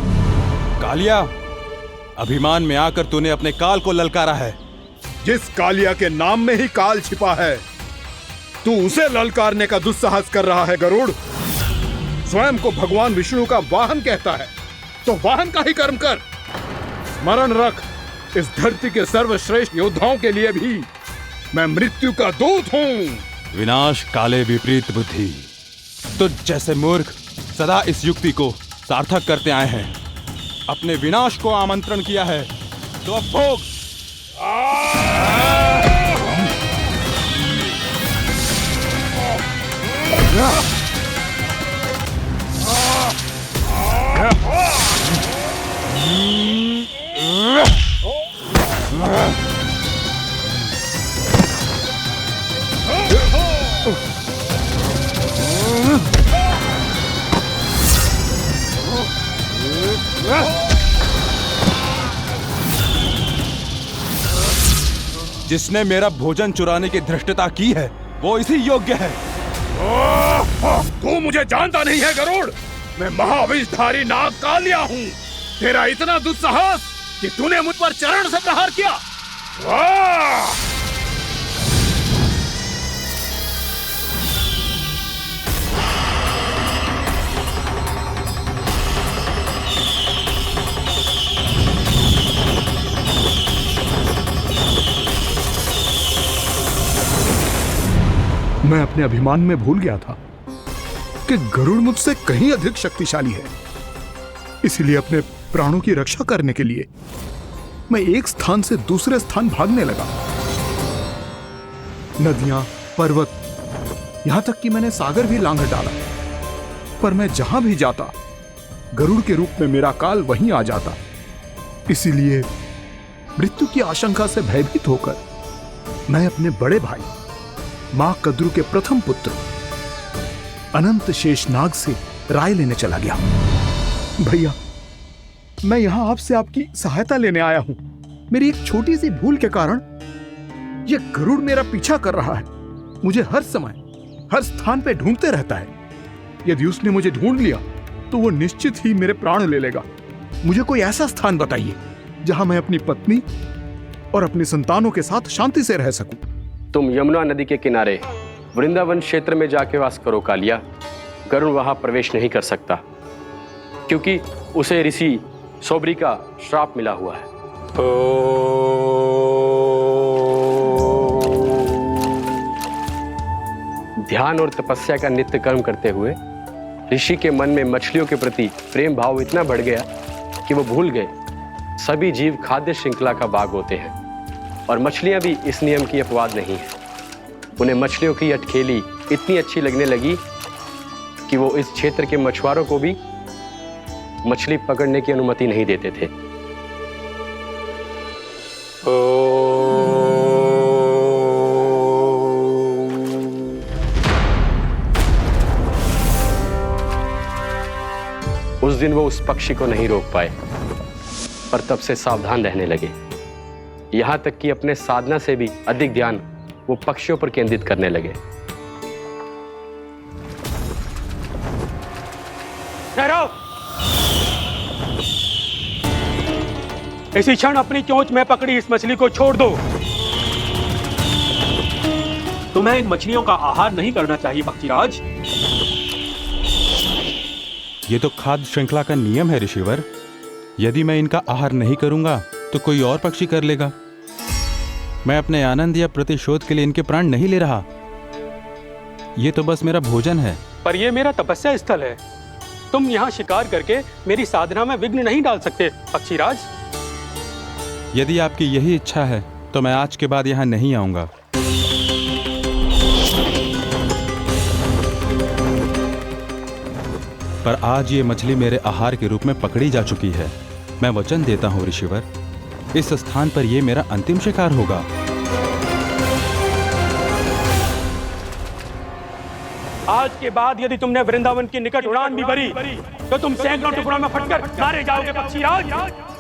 कालिया, अभिमान में आकर तूने अपने काल को ललकारा है। जिस कालिया के नाम में ही काल छिपा है, तू उसे ललकारने का दुस्साहस कर रहा है गरुड़। स्वयं को भगवान विष्णु का वाहन कहता है तो वाहन का ही कर्म कर। स्मरण रख, इस धरती के सर्वश्रेष्ठ योद्धाओं के लिए भी मैं मृत्यु का दूत हूँ। विनाश काले विपरीत बुद्धि, तुझ जैसे मूर्ख सदा इस युक्ति को सार्थक करते आए हैं। अपने विनाश को आमंत्रण किया है तो अब भोग। जिसने मेरा भोजन चुराने की धृष्टता की है वो इसी योग्य है। तू मुझे जानता नहीं है गरुड़, मैं महाविषधारी नाग कालिया हूँ। तेरा इतना दुस्साहस कि तूने मुझ पर चरण से प्रहार किया। मैं अपने अभिमान में भूल गया था कि गरुड़ मुझसे कहीं अधिक शक्तिशाली है। इसलिए अपने प्राणों की रक्षा करने के लिए मैं एक स्थान से दूसरे स्थान भागने लगा। नदियां, पर्वत, यहां तक कि मैंने सागर भी लांघ डाला, पर मैं जहां भी जाता गरुड़ के रूप में मेरा काल वहीं आ जाता। इसीलिए मृत्यु की आशंका से भयभीत होकर मैं अपने बड़े भाई मां कद्रू के प्रथम पुत्र अनंत शेषनाग से राय लेने चला गया। भैया, मैं यहां आपसे आपकी सहायता लेने आया हूं। मेरी एक छोटी सी भूल के कारण यह गरुड़ मेरा पीछा कर रहा है। मुझे हर समय हर स्थान पे ढूंढते रहता है। यदि उसने मुझे ढूंढ लिया तो वो निश्चित ही मेरे प्राण ले लेगा। मुझे कोई ऐसा स्थान बताइए जहां मैं अपनी पत्नी और अपने संतानों के साथ शांति से रह सकूं। तुम यमुना नदी के किनारे वृंदावन क्षेत्र में जाके वास करो कालिया। गरुड़ वहां प्रवेश नहीं कर सकता क्योंकि उसे ऋषि सोबरी का श्राप मिला हुआ है। ध्यान और तपस्या का नित्य कर्म करते हुए ऋषि के मन में मछलियों के प्रति प्रेम भाव इतना बढ़ गया कि वो भूल गए सभी जीव खाद्य श्रृंखला का भाग होते हैं और मछलियां भी इस नियम की अपवाद नहीं है। उन्हें मछलियों की अटखेली इतनी अच्छी लगने लगी कि वो इस क्षेत्र के मछुआरों को भी मछली पकड़ने की अनुमति नहीं देते थे। उस दिन वो उस पक्षी को नहीं रोक पाए, पर तब से सावधान रहने लगे। यहां तक कि अपने साधना से भी अधिक ध्यान वो पक्षियों पर केंद्रित करने लगे। ठहरो! इसी क्षण अपनी चोंच में पकड़ी इस मछली को छोड़ दो। तुम्हें इन मछलियों का आहार नहीं करना चाहिए पक्षीराज। ये तो खाद्य श्रृंखला का नियम है ऋषिवर। यदि मैं इनका आहार नहीं करूंगा तो कोई और पक्षी कर लेगा। मैं अपने आनंद या प्रतिशोध के लिए इनके प्राण नहीं ले रहा। ये तो बस मेरा भोजन है। पर यह मेरा तपस्या स्थल है। तुम यहाँ शिकार करके मेरी साधना में विघ्न नहीं डाल सकते पक्षीराज। यदि आपकी यही इच्छा है तो मैं आज के बाद यहाँ नहीं आऊंगा। पर आज ये मछली मेरे आहार के रूप में पकड़ी जा चुकी है। मैं वचन देता हूँ ऋषिवर, इस स्थान पर यह मेरा अंतिम शिकार होगा। आज के बाद यदि तुमने वृंदावन की निकट उड़ान भी भरी तो तुम सैकड़ों टुकड़ों में फटकर मारे जाओगे पक्षीराज।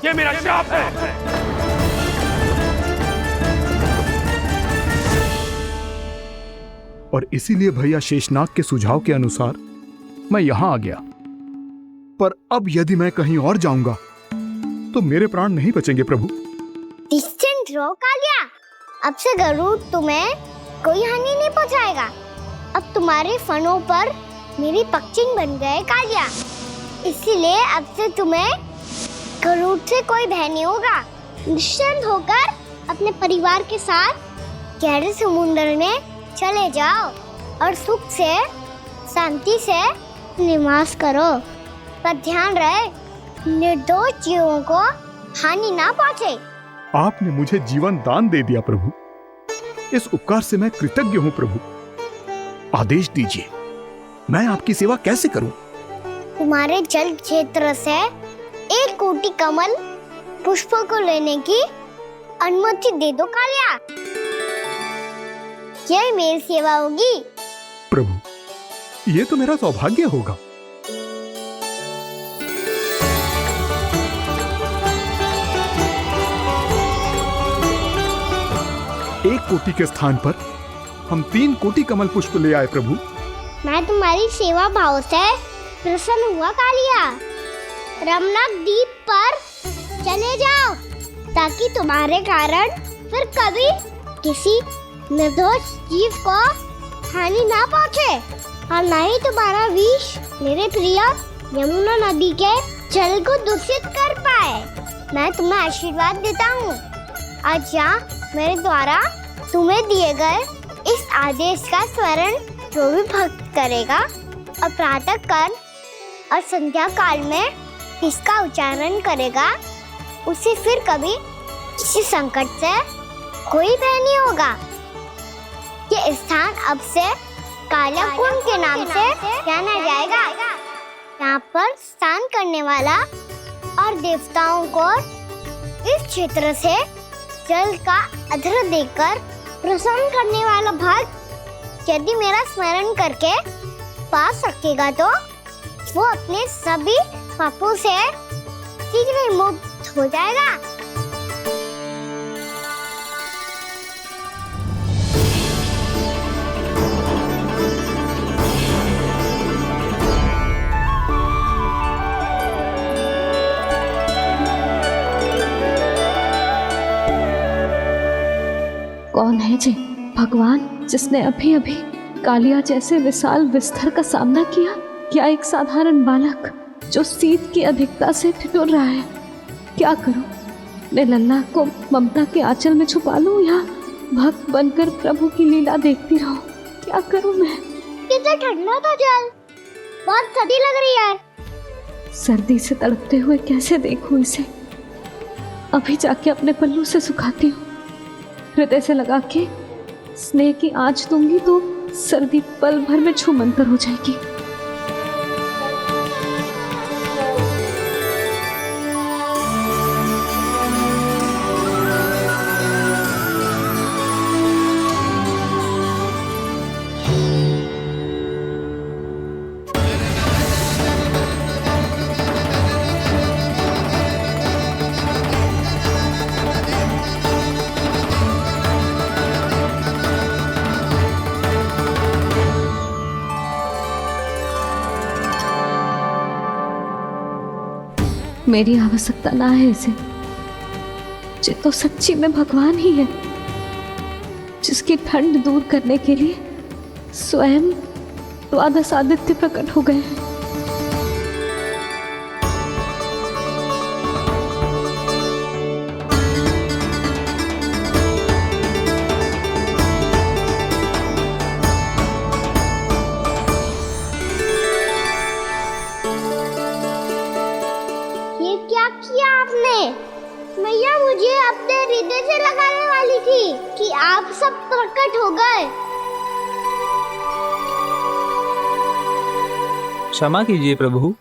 ये मेरा श्राप है। और इसीलिए भैया शेषनाग के सुझाव के अनुसार मैं यहां आ गया। पर अब यदि मैं कहीं और जाऊंगा तो मेरे प्राण नहीं बचेंगे प्रभु। डिस्टेंट रहो कालिया। अब से गरुड़ तुम्हें कोई हानि नहीं पहुंचाएगा। अब तुम्हारे फनों पर मेरी पक्षिंग बन गए कालिया। इसीलिए अब से तुम्हें गरुड़ से कोई भय नहीं होगा। निश्चिंत होकर अपने परिवार के साथ गहरे समुद्र में चले जाओ और सुख से शांति से निवास करो। पर ध्यान रहे निर्दोष जीवों को हानि ना पहुंचे। आपने मुझे जीवन दान दे दिया प्रभु। इस उपकार से मैं कृतज्ञ हूँ प्रभु। आदेश दीजिए, मैं आपकी सेवा कैसे करूं? तुम्हारे जल क्षेत्र से 1 कोटि कमल पुष्पों को लेने की अनुमति दे दो कालिया। यह मेरी सेवा होगी। प्रभु, ये तो मेरा सौभाग्य होगा। एक कोटि के स्थान पर हम 3 कोटि कमल पुष्प ले आए प्रभु। मैं तुम्हारी सेवा भाव से प्रसन्न हुआ कालिया। रमनाक द्वीप पर चले जाओ ताकि तुम्हारे कारण फिर कभी किसी निर्दोष जीव को हानि ना पहुंचे और न ही तुम्हारा विष मेरे प्रिय यमुना नदी के जल को दूषित कर पाए। मैं तुम्हें आशीर्वाद देता हूँ। आज यहाँ मेरे द्वारा तुम्हें दिए गए इस आदेश का स्मरण जो भी भक्त करेगा और प्रातः काल और संध्या काल में इसका उच्चारण करेगा उसे फिर कभी किसी संकट से कोई भय नहीं होगा। ये स्थान अब से काला कुंड के नाम से जाना जाएगा। यहाँ पर स्नान करने वाला और देवताओं को इस क्षेत्र से जल का अर्घ्य देकर प्रसन्न करने वाला भक्त यदि मेरा स्मरण करके पास रखेगा तो वो अपने सभी पापों से शीघ्र ही मुक्त हो जाएगा। कौन है जी भगवान जिसने अभी अभी कालिया जैसे विशाल विस्तर का सामना किया? क्या एक साधारण बालक जो शीत की अधिकता से ठिठुर रहा है? क्या करूं? मैं लल्ला को ममता के आंचल में छुपा लूं या भक्त बनकर प्रभु की लीला देखती रहूं? क्या करूं मैं? कितना ठंडा था जल, बहुत सर्दी लग रही है। सर्दी से तड़पते हुए कैसे देखूं इसे? अभी जाके अपने पल्लू से सुखाती हूँ। हृदय से लगा के स्नेह की आंच दूंगी तो सर्दी पल भर में छूमंतर हो जाएगी। मेरी आवश्यकता ना है इसे। ये तो सच्ची में भगवान ही है जिसकी ठंड दूर करने के लिए स्वयं द्वादश आदित्य प्रकट हो गए हैं। मैया मुझे अपने हृदय से लगाने वाली थी कि आप सब प्रकट हो गए। क्षमा कीजिए प्रभु,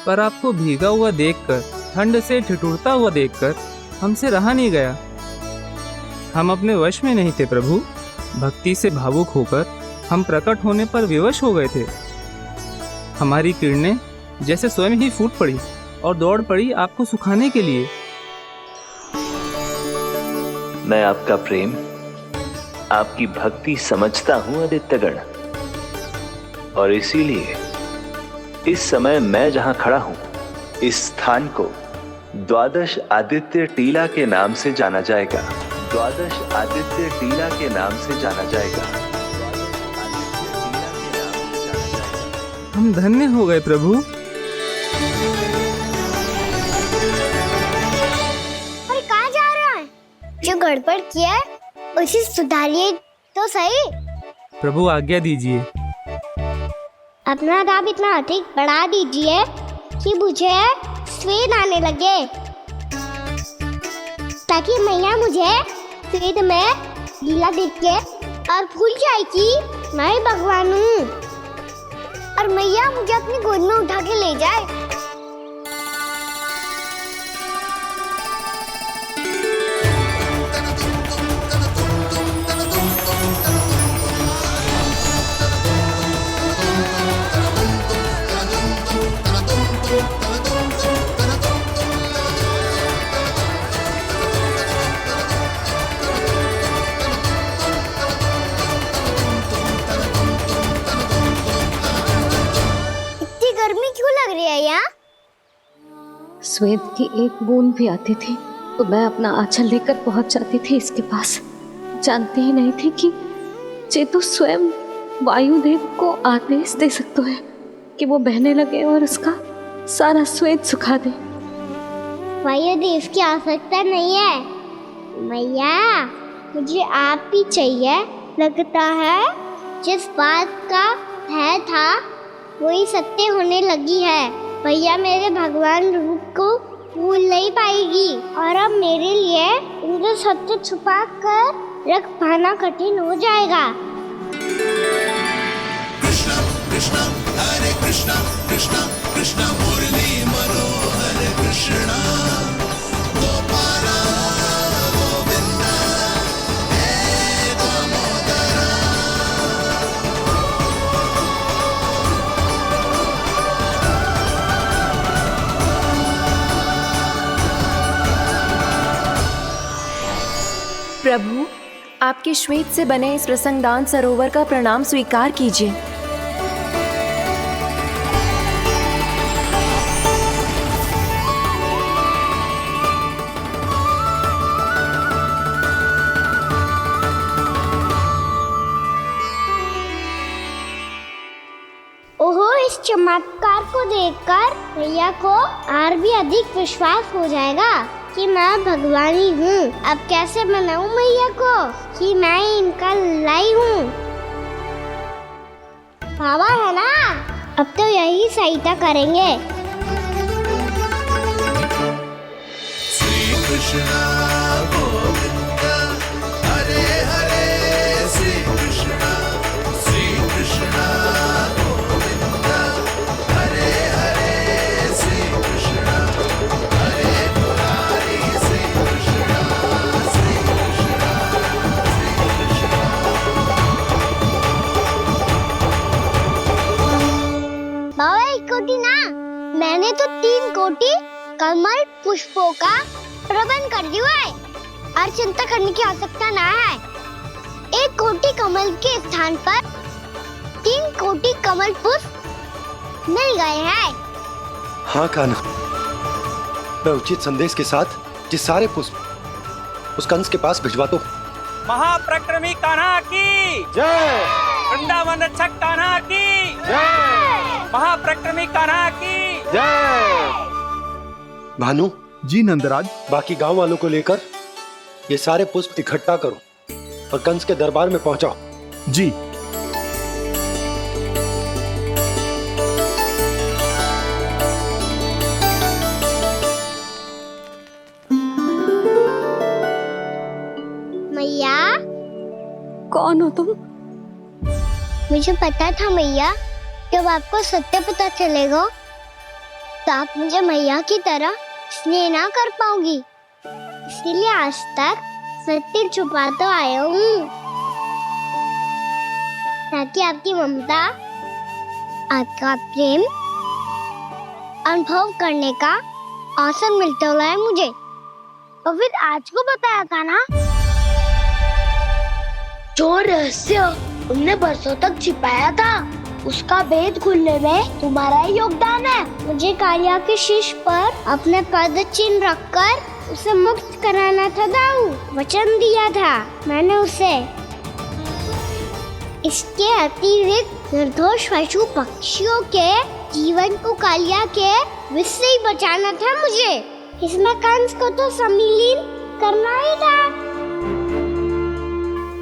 पर आपको भीगा हुआ देखकर, ठंड से ठिठुरता हुआ देखकर हमसे रहा नहीं गया। हम अपने वश में नहीं थे प्रभु। भक्ति से भावुक होकर हम प्रकट होने पर विवश हो गए थे। हमारी किरणें जैसे स्वयं ही फूट पड़ी और दौड़ पड़ी आपको सुखाने के लिए। मैं आपका प्रेम, आपकी भक्ति समझता हूं आदित्यगण, और इसीलिए इस समय मैं जहां खड़ा हूं, इस स्थान को द्वादश आदित्य टीला के नाम से जाना जाएगा। द्वादश आदित्य टीला के नाम से जाना जाएगा। हम धन्य हो गए प्रभु। पर कहाँ जा रहा है? जो गड़बड़ किया उसे सुधारिए तो सही। प्रभु आज्ञा दीजिए। अपना दाम इतना अधिक बढ़ा दीजिए कि मुझे स्वेद आने लगे, ताकि मैया मुझे स्वेद में लीला देख के और भूल जाए कि मैं ही भगवान हूँ, और मैया मुझे अपनी गोद में उठा के ले जाए। गर्मी क्यों लग रही है यहाँ? स्वेद की एक बूंद भी आती थी तो मैं अपना आंचल लेकर पहुंच जाती थी इसके पास। जानती ही नहीं थी कि ये तो स्वयं वायुदेव को आदेश दे सकते हैं कि वो बहने लगे और उसका सारा स्वेद सुखा दे। वायुदेव की आवश्यकता नहीं है मैया, मुझे आप ही चाहिए। लगता है जिस बात का भय था वही सत्य होने लगी है। भैया मेरे भगवान रूप को भूल नहीं पाएगी, और अब मेरे लिए उनके सत्य छुपा कर रख पाना कठिन हो जाएगा। कृष्णा कृष्णा हरे कृष्णा कृष्णा कृष्णा मुरली मनोहर कृष्णा गोपाला गोविंदा हे दामोदरा। आपके श्वेत से बने इस प्रसंगदान सरोवर का प्रणाम स्वीकार कीजिए। ओहो, इस चमत्कार को देखकर भैया को और भी अधिक विश्वास हो जाएगा कि मैं भगवान ही हूँ। अब कैसे मनाऊं मैया को कि मैं इनका लाई हूँ। बाबा है ना, अब तो यही सहायता करेंगे। श्री कृष्ण गोविंद हरे हरे, श्री कृष्ण गोविंद हरे हरे, श्री कृष्ण हरे मुरारी, श्री कृष्ण श्री कृष्ण श्री कृष्ण। बाबा एक कोटी ना, मैंने तो 3 कोटी कमल पुष्पों का प्रबंध कर दिया है और चिंता करने की आवश्यकता ना है। 1 कोटी कमल के स्थान पर 3 कोटी कमल पुष्प मिल गए हैं। हाँ कान्हा, मैं उचित संदेश के साथ ये सारे पुष्प उस कंस के पास भिजवा दो। महाप्रक्रमी कान्हा की जय, वृंदावन रक्षक कान्हा की जय, महाप्रक्रमी कान्हा की जय। भानु जी नंदराज, बाकी गांव वालों को लेकर ये सारे पुष्प इकट्ठा करो और कंस के दरबार में पहुंचाओ। जी। मैया, कौन हो तुम? मुझे पता था मैया, जब आपको सत्य पता चलेगा तो आप मुझे मैया की तरह स्नेह ना कर पाओगी, इसलिए आज तक सत्य छुपाते आया हूँ ताकि आपकी ममता, आपका प्रेम अनुभव करने का अवसर मिलता है मुझे। और फिर आज को बताया था ना, जो रहस्य तुमने बरसों तक छिपाया था उसका भेद खुलने में तुम्हारा ही योगदान है। मुझे कालिया के शीश पर अपने पद चिन्ह रखकर उसे मुक्त कराना था दाऊ, वचन दिया था मैंने उसे। इसके अतिरिक्त निर्दोष पशु पक्षियों के जीवन को कालिया के विष से ही बचाना था मुझे। इसमें कंस को तो सम्मिलित करना ही था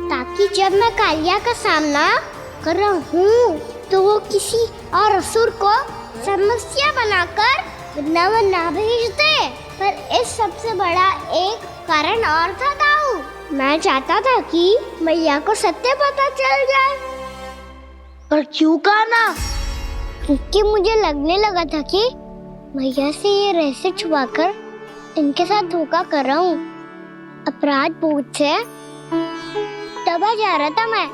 ताकि जब मैं कालिया का सामना कर रहा हूँ तो वो किसी और असुर को समस्या बनाकर वृंदावन ना भेज दे। पर इस सबसे बड़ा एक कारण और था दाऊ, मैं चाहता था कि मैया को सत्य पता चल जाए। पर क्यों कहा ना? क्योंकि मुझे लगने लगा था कि मैया से ये रहस्य छुपाकर इनके साथ धोखा कर रहा हूँ। अपराध बोध से दबा जा रहा था मैं।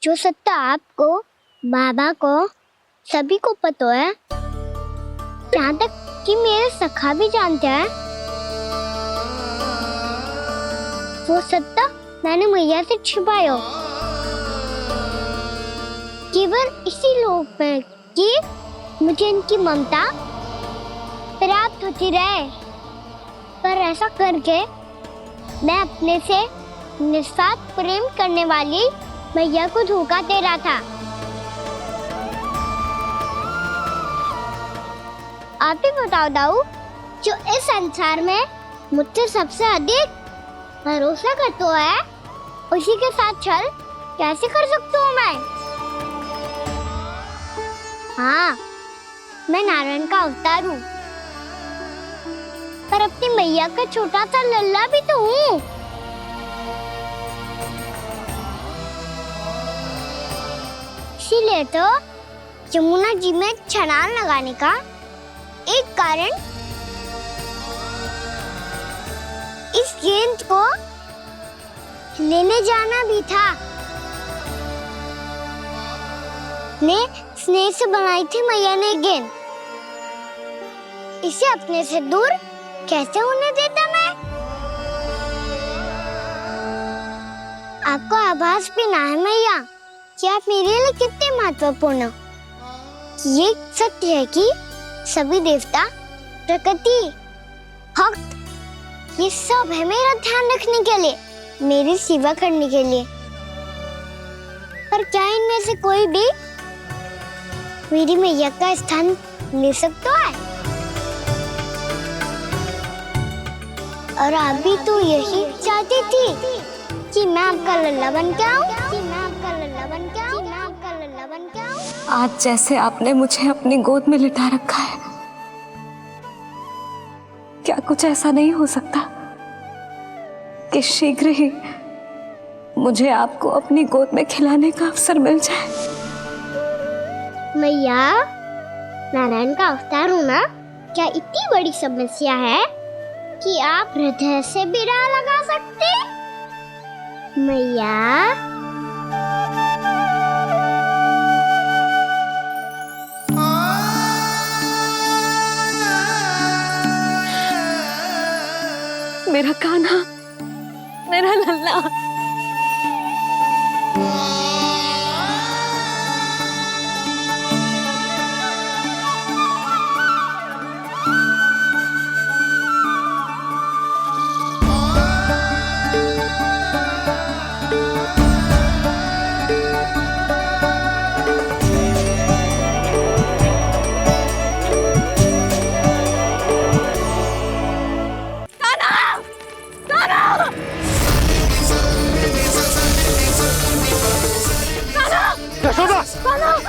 जो सत्ता आपको, बाबा को, सभी को पता है, यहाँ तक कि मेरे सखा भी जानते हैं, वो सत्ता मैंने मैया से छिपाया केवल इसी लोक में कि मुझे इनकी ममता प्राप्त होती रहे। पर ऐसा करके मैं अपने से निस्वार्थ प्रेम करने वाली मैया को धोखा दे रहा था। आप ही बताओ दाऊ, जो इस संसार में मुझसे सबसे अधिक भरोसा करता है उसी के साथ छल कैसे कर सकता हूँ मैं? हाँ, मैं नारायण का अवतार हूँ, पर अपनी मैया का छोटा सा लल्ला भी तो हूँ। इसीलिए तो यमुना जी में छलांग लगाने का एक कारण इस गेंद को लेने जाना भी था। स्नेह से बनाई थी मैया ने गेंद, इसे अपने से दूर कैसे उन्हें देता मैं? आपको आभास भी ना है मैया कि आप मेरे लिए कितने महत्वपूर्ण हो। ये सत्य है कि सभी देवता, प्रकृति, भक्त, ये सब है मेरा ध्यान रखने के लिए, मेरी सेवा करने के लिए। पर क्या इनमें से कोई भी मेरी मैया का स्थान ले सकता है? और आप भी तो यही चाहती थी कि मैं आपका लल्ला बन के आऊं, कि मैं आपका लल्ला बन के आऊं, कि मैं आपका लल्ला बन के आऊं। आज जैसे आपने मुझे अपनी गोद में लिटा रखा है, क्या कुछ ऐसा नहीं हो सकता कि शीघ्र ही मुझे आपको अपनी गोद में खिलाने का अवसर मिल जाए? मैया, नारायण का अवतार होना क्या इतनी बड़ी समस्या है कि आप हृदय से भी ना लगा सकते? मैया, मेरा कान्हा, मेरा लल्ला।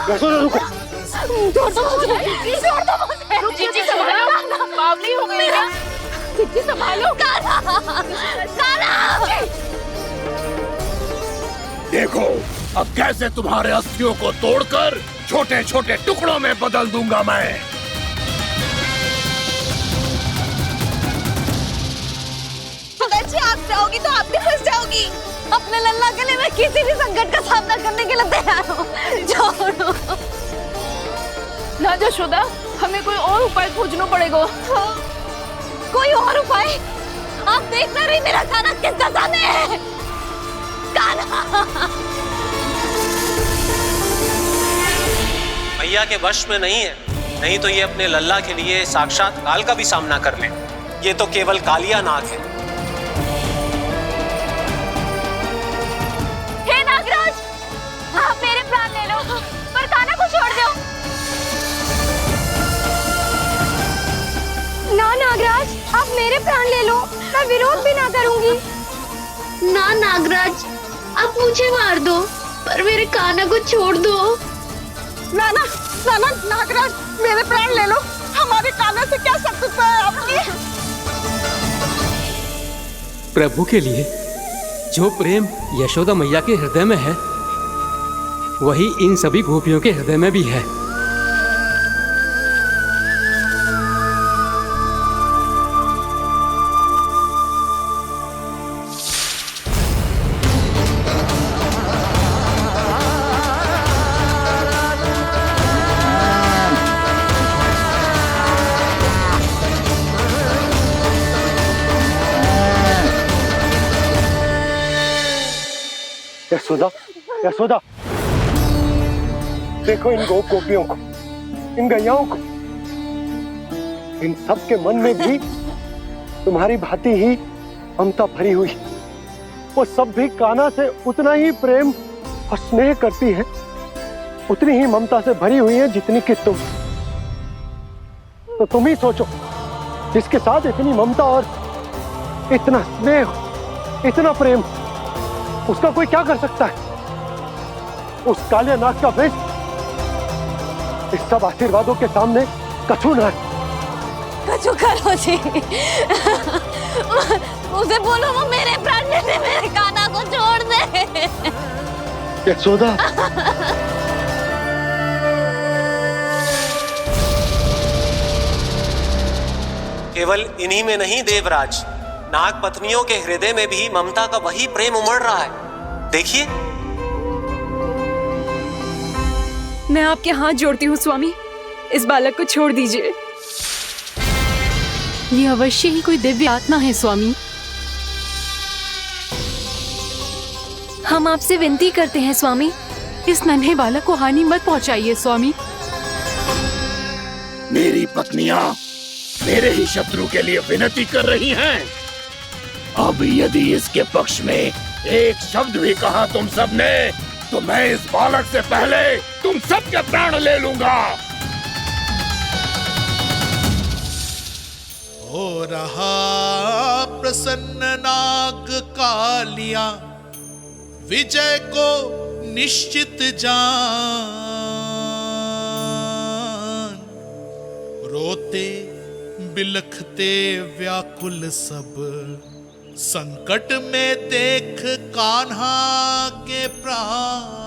यशोदा रुको। छोड़ दो मुझे, छोड़ दो मुझे। जीजी संभालो, बावली हो गई है। जीजी संभालो। कान्हा, कान्हा। देखो अब कैसे तुम्हारे अस्थियों को तोड़कर छोटे छोटे टुकड़ों में बदल दूंगा मैं। जी आप जाओगी तो आप भी फंस जाओगी। अपने लल्ला के लिए मैं किसी भी संकट का सामना करने के लिए तैयार हूँ। छोड़ो ना यशोदा, हमें कोई और उपाय खोजना पड़ेगा। कोई और उपाय? आप देख ना रही मेरा कान्हा किस दशा में है। कान्हा मैया के वश में नहीं है, नहीं तो ये अपने लल्ला के लिए साक्षात काल का भी सामना कर ले। ये तो केवल कालिया नाग है। हे नागराज, आप मेरे प्राण ले लो, पर कान्हा को छोड़ दो। ना नागराज, आप मेरे प्राण ले लो, मैं विरोध भी ना करूंगी। ना नागराज, आप मुझे मार दो, पर मेरे कान्हा को छोड़ दो। ना ना ना ना नागराज, मेरे प्राण ले लो, हमारे कान्हा से क्या शत्रुता है आपकी? प्रभु के लिए जो प्रेम यशोदा मैया के हृदय में है, वही इन सभी गोपियों के हृदय में भी है। यशोदा, यशोदा, देखो इन गोपियों को, इन गैयाओं को, इन सब के मन में भी तुम्हारी भांति ही ममता भरी हुई। वो सब भी कान्हा से उतना ही प्रेम और स्नेह करती है, उतनी ही ममता से भरी हुई है जितनी कि तुम। तो तुम ही सोचो, जिसके साथ इतनी ममता और इतना स्नेह, इतना प्रेम, उसका कोई क्या कर सकता है? उस काले नाग का वेश इस सब आशीर्वादों के सामने कछु न है। कछु करो जी, उसे बोलो वो मेरे प्राण ले ले, मेरे कान्हा को छोड़ दे। यशोदा, केवल इन्हीं में नहीं देवराज, नाग पत्नियों के हृदय में भी ममता का वही प्रेम उमड़ रहा है। देखिए। मैं आपके हाथ जोड़ती हूँ स्वामी, इस बालक को छोड़ दीजिए। ये अवश्य ही कोई दिव्य आत्मा है स्वामी। हम आपसे विनती करते हैं स्वामी, इस नन्हे बालक को हानि मत पहुंचाइए स्वामी। मेरी पत्नियां मेरे ही शत्रु के लिए विनती कर रही हैं। अब यदि इसके पक्ष में एक शब्द भी कहा तुम सबने, तो मैं इस बालक से पहले तुम सबके प्राण ले लूंगा। हो रहा प्रसन्न नाग कालिया, विजय को निश्चित जान। रोते बिलखते व्याकुल सब, संकट में देख कान्हा के प्राण।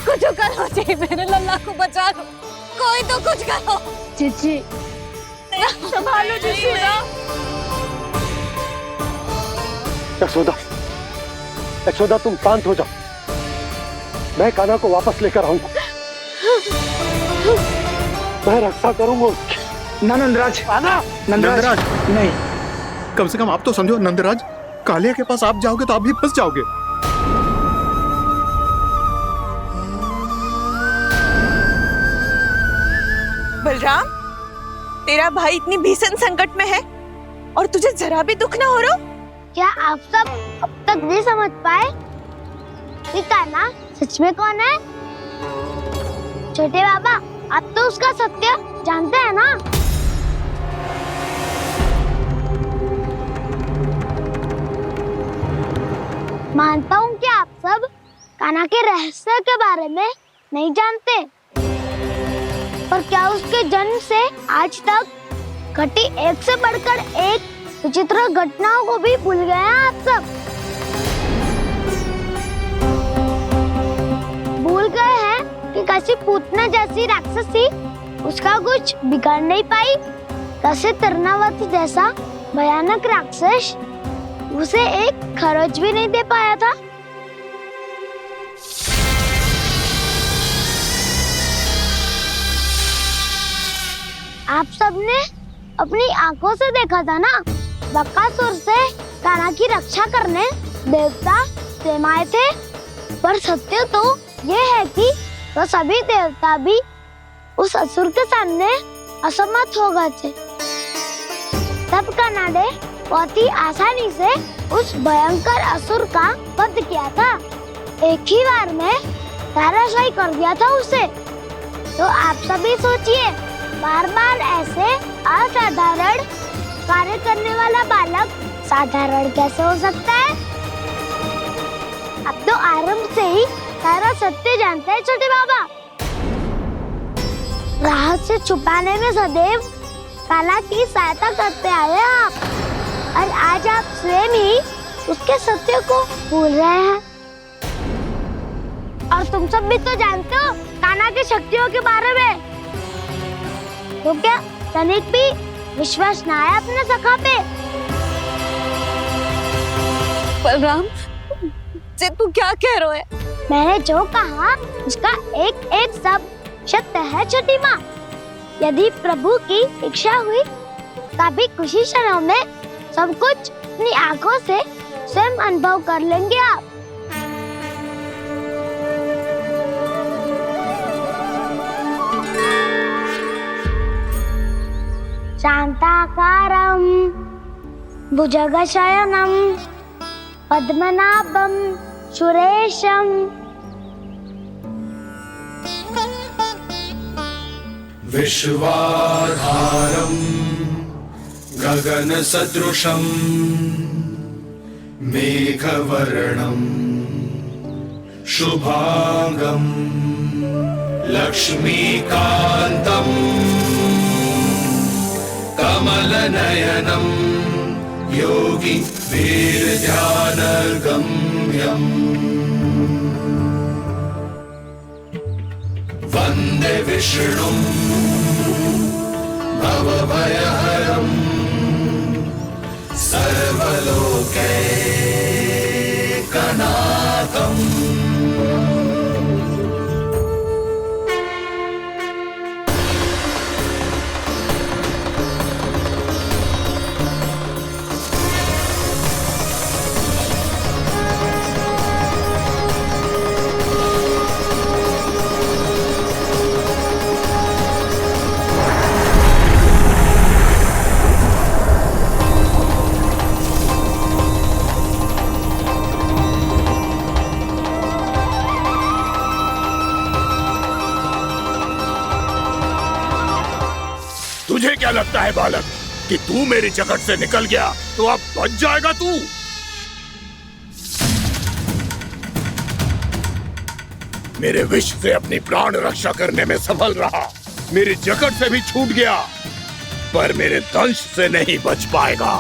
कुछ करो जी, मेरे लल्ला को बचा लो, कोई तो कुछ करो। जीजी संभालो जीजी। यशोदा, यशोदा तुम शांत हो जाओ, मैं कान्हा को वापस लेकर आऊंगा, मैं रक्षा करूंगा उसकी। ना नंदराज, नंदराज नहीं, कम से कम आप तो समझो नंदराज, कालिया के पास आप जाओगे तो आप भी फंस जाओगे। बलराम, तेरा भाई इतनी भीषण संकट में है और तुझे जरा भी दुख ना हो रहा? क्या आप सब अब तक नहीं समझ पाए कि कान्हा सच में कौन है? छोटे बाबा, आप तो उसका सत्य जानते हैं ना? मानता हूँ कि आप सब कान्हा के रहस्य के बारे में नहीं जानते, पर क्या उसके जन्म से आज तक घटी एक से बढ़कर एक विचित्र घटनाओं को भी भूल गए हैं आप सब? भूल गए हैं कि कैसी पूतना जैसी राक्षसी उसका कुछ बिगाड़ नहीं पाई, कैसे तरनावती जैसा भयानक राक्षस उसे एक खरोच भी नहीं दे पाया था। आप सबने अपनी आंखों से देखा था ना, बकासुर से कान्हा की रक्षा करने देवता स्वयं आए थे, पर सत्य तो ये है कि वो सभी देवता भी उस असुर के सामने असमर्थ हो गए थे। तब कान्हा ने बहुत ही आसानी से उस भयंकर असुर का वध किया था, एक ही बार में धराशायी कर दिया था उसे। तो आप सभी सोचिए, बार बार ऐसे असाधारण कार्य करने वाला बालक साधारण कैसे हो सकता है? अब तो आरंभ से ही सारा सत्य जानते हैं छोटे बाबा। रहस्य छुपाने में सदैव कान्हा की सहायता करते आए हैं आप, और आज आप स्वयं ही उसके सत्य को भूल रहे हैं। और तुम सब भी तो जानते हो कान्हा की शक्तियों के बारे में, तो क्या तनिक भी विश्वास ना है अपने सखा पे? बलराम, तू क्या कह रहा है? मैंने जो कहा उसका एक एक शब्द सत्य है छोटी माँ। यदि प्रभु की इच्छा हुई तभी कुछ ही क्षणों में सब कुछ अपनी आंखों से स्वयं अनुभव कर लेंगे आप। शांताकारं भुजगशयनं पद्मनाभं सुरेशं विश्वाधारं गगनसदृशं मेघवर्णं शुभांगम लक्ष्मीकांतम कमलनयनम योगी वीर ध्यान गम्यम वंदे विष्णुं भवभयहरं सर्वलोकैकनाथम् तुझे क्या लगता है बालक कि तू मेरी जकड़ से निकल गया तो अब बच जाएगा तू? मेरे विष से अपनी प्राण रक्षा करने में सफल रहा, मेरी जकड़ से भी छूट गया, पर मेरे दंश से नहीं बच पाएगा।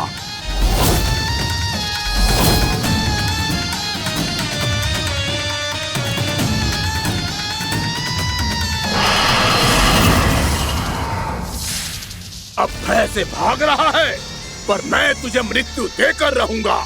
अब भय से भाग रहा है, पर मैं तुझे मृत्यु देकर रहूंगा।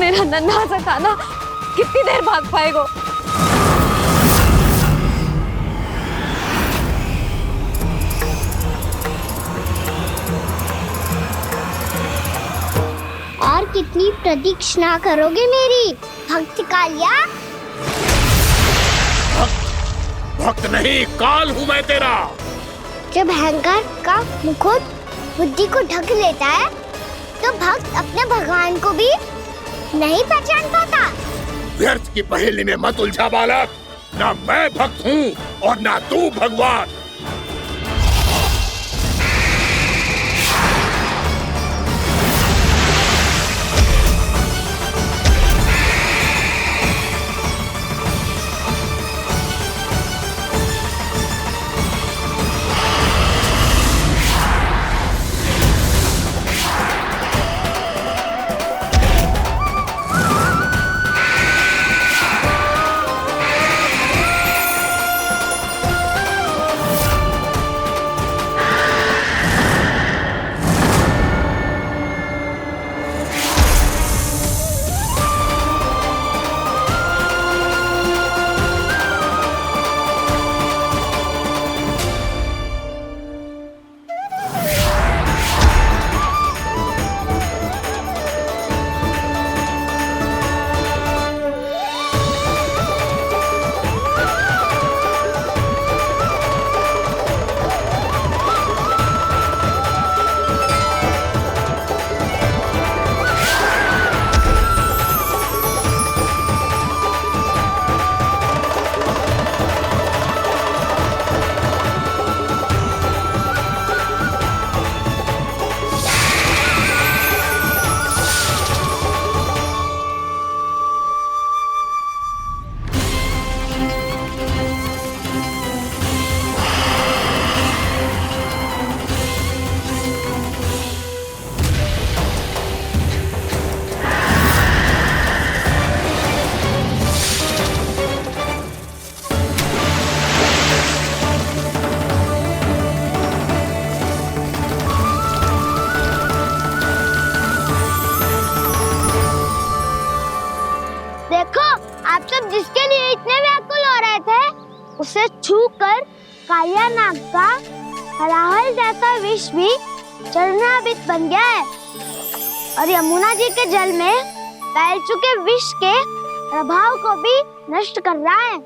मेरा नन्हा सा कान्हा कितनी देर भाग पाएगा? और कितनी प्रतीक्षा करोगे मेरी भक्त कालिया? भक्त नहीं, काल हूं मैं तेरा। जब अहंकार का मुकुट बुद्धि को ढक लेता है तो भक्त अपने भगवान को भी नहीं पहचान पाता। व्यर्थ की पहेली में मत उलझा बालक, ना मैं भक्त हूँ और ना तू भगवान। तुम जिसके लिए इतने व्याकुल हो रहे थे उसे छूकर कालिया नाग का हलाहल जैसा विष भी चरणामृत बन गया है और यमुना जी के जल में फैल चुके विष के प्रभाव को भी नष्ट कर रहा है।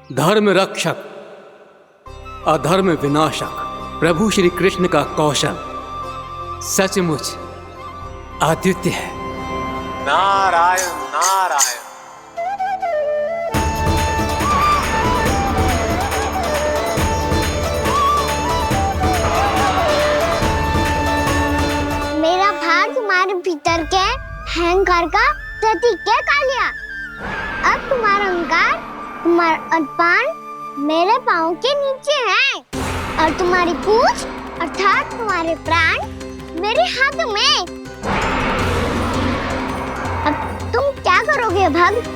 धर्म रक्षक अधर्म विनाशक प्रभु श्री कृष्ण का कौशल सचमुच अद्वितीय है। नारायण नारायण। मेरा भाग तुम्हारे भीतर के अहंकार का प्रतीक है कालिया। अब तुम्हारा अहंकार, तुम्हारा अनपान मेरे पाँव के नीचे है और तुम्हारी पूंछ अर्थात तुम्हारे प्राण मेरे हाथ में। अब तुम क्या करोगे भक्त?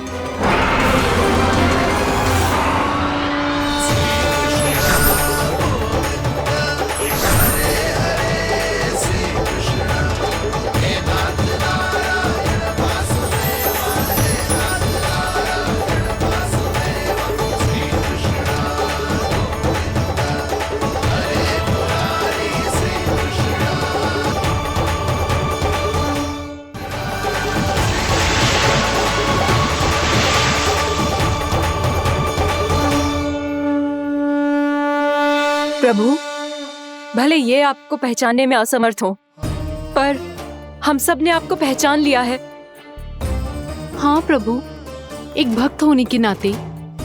प्रभु, भले ये आपको पहचानने में असमर्थ हो, पर हम सब ने आपको पहचान लिया है। हाँ प्रभु, एक भक्त होने के नाते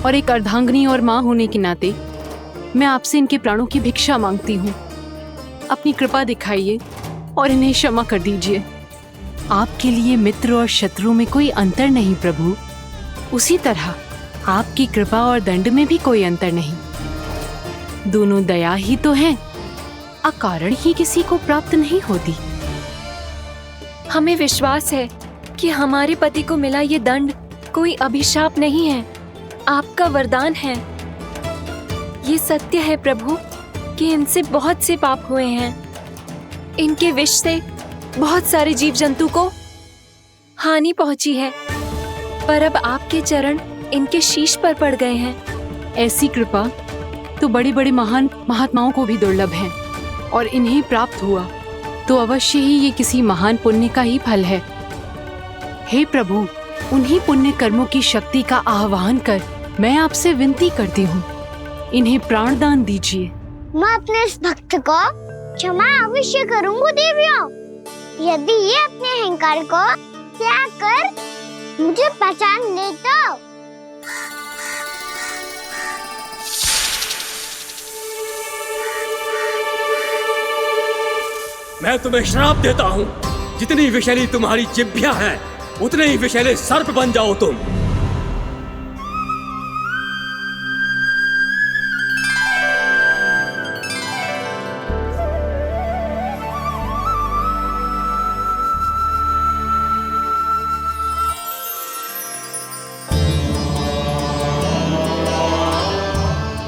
और एक अर्धांगिनी और माँ होने के नाते मैं आपसे इनके प्राणों की भिक्षा मांगती हूँ। अपनी कृपा दिखाइए और इन्हें क्षमा कर दीजिए। आपके लिए मित्र और शत्रु में कोई अंतर नहीं प्रभु। उसी तरह आपकी कृपा और दंड में भी कोई अंतर नहीं। दोनों दया ही तो हैं, अकारण ही किसी को प्राप्त नहीं होती। हमें विश्वास है कि हमारे पति को मिला ये दंड कोई अभिशाप नहीं है, आपका वरदान है। ये सत्य है प्रभु कि इनसे बहुत से पाप हुए हैं। इनके विष से बहुत सारे जीव जंतु को हानि पहुंची है, पर अब आपके चरण इनके शीश पर पड़ गए हैं। ऐसी कृपा तो बड़े बड़े महान महात्माओं को भी दुर्लभ है और इन्हें प्राप्त हुआ तो अवश्य ही ये किसी महान पुण्य का ही फल है। हे प्रभु, उन्हीं पुण्य कर्मों की शक्ति का आह्वान कर मैं आपसे विनती करती हूँ, इन्हें प्राणदान दीजिए। मैं अपने इस भक्त को क्षमा अवश्य करूँगी देवियों, यदि ये अपने अहंकार को त्याग कर मुझे पहचान ले तो। मैं तुम्हें श्राप देता हूँ, जितनी विषैली तुम्हारी जिह्वा है उतने ही विषैले सर्प बन जाओ तुम।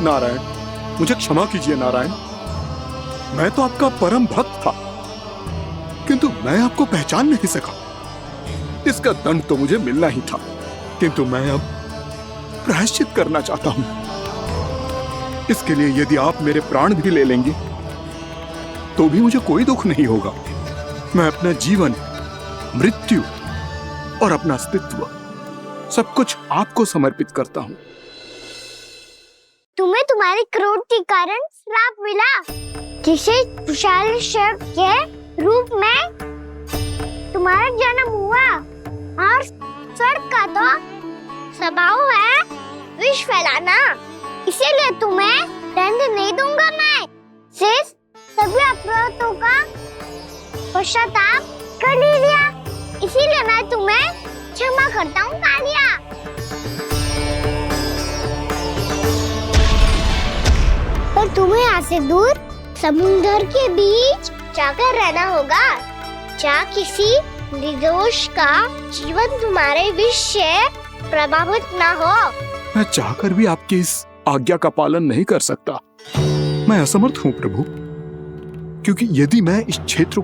नारायण, मुझे क्षमा कीजिए नारायण। मैं तो आपका परम भक्त था, किंतु मैं आपको पहचान नहीं सका। इसका दंड तो मुझे मिलना ही था, किंतु मैं अब प्रायश्चित करना चाहता हूं। इसके लिए यदि आप मेरे प्राण भी ले लेंगे तो भी मुझे कोई दुख नहीं होगा। मैं अपना जीवन, मृत्यु और अपना अस्तित्व सब कुछ आपको समर्पित करता हूं। तुम्हें तुम्हारी क्रोध के कारण श्राप मिला, जिसे विशाल सर्प के रूप में तुम्हारा जन्म हुआ और सर्प का तो स्वभाव है विष फैलाना। इसीलिए तुम्हें दंड नहीं दूंगा मैं, सिर्फ सभी अपराधों का पश्चाताप कर लिया। इसीलिए मैं तुम्हें क्षमा करता हूँ कालिया। पर तुम्हें यहाँ से दूर समुद्र के बीच जाकर रहना होगा, जहाँ किसी निर्दोष का जीवन तुम्हारे विष से प्रभावित ना हो। मैं चाहकर भी आपकी इस आज्ञा का पालन नहीं कर सकता। मैं असमर्थ हूँ प्रभु, क्योंकि यदि मैं इस क्षेत्र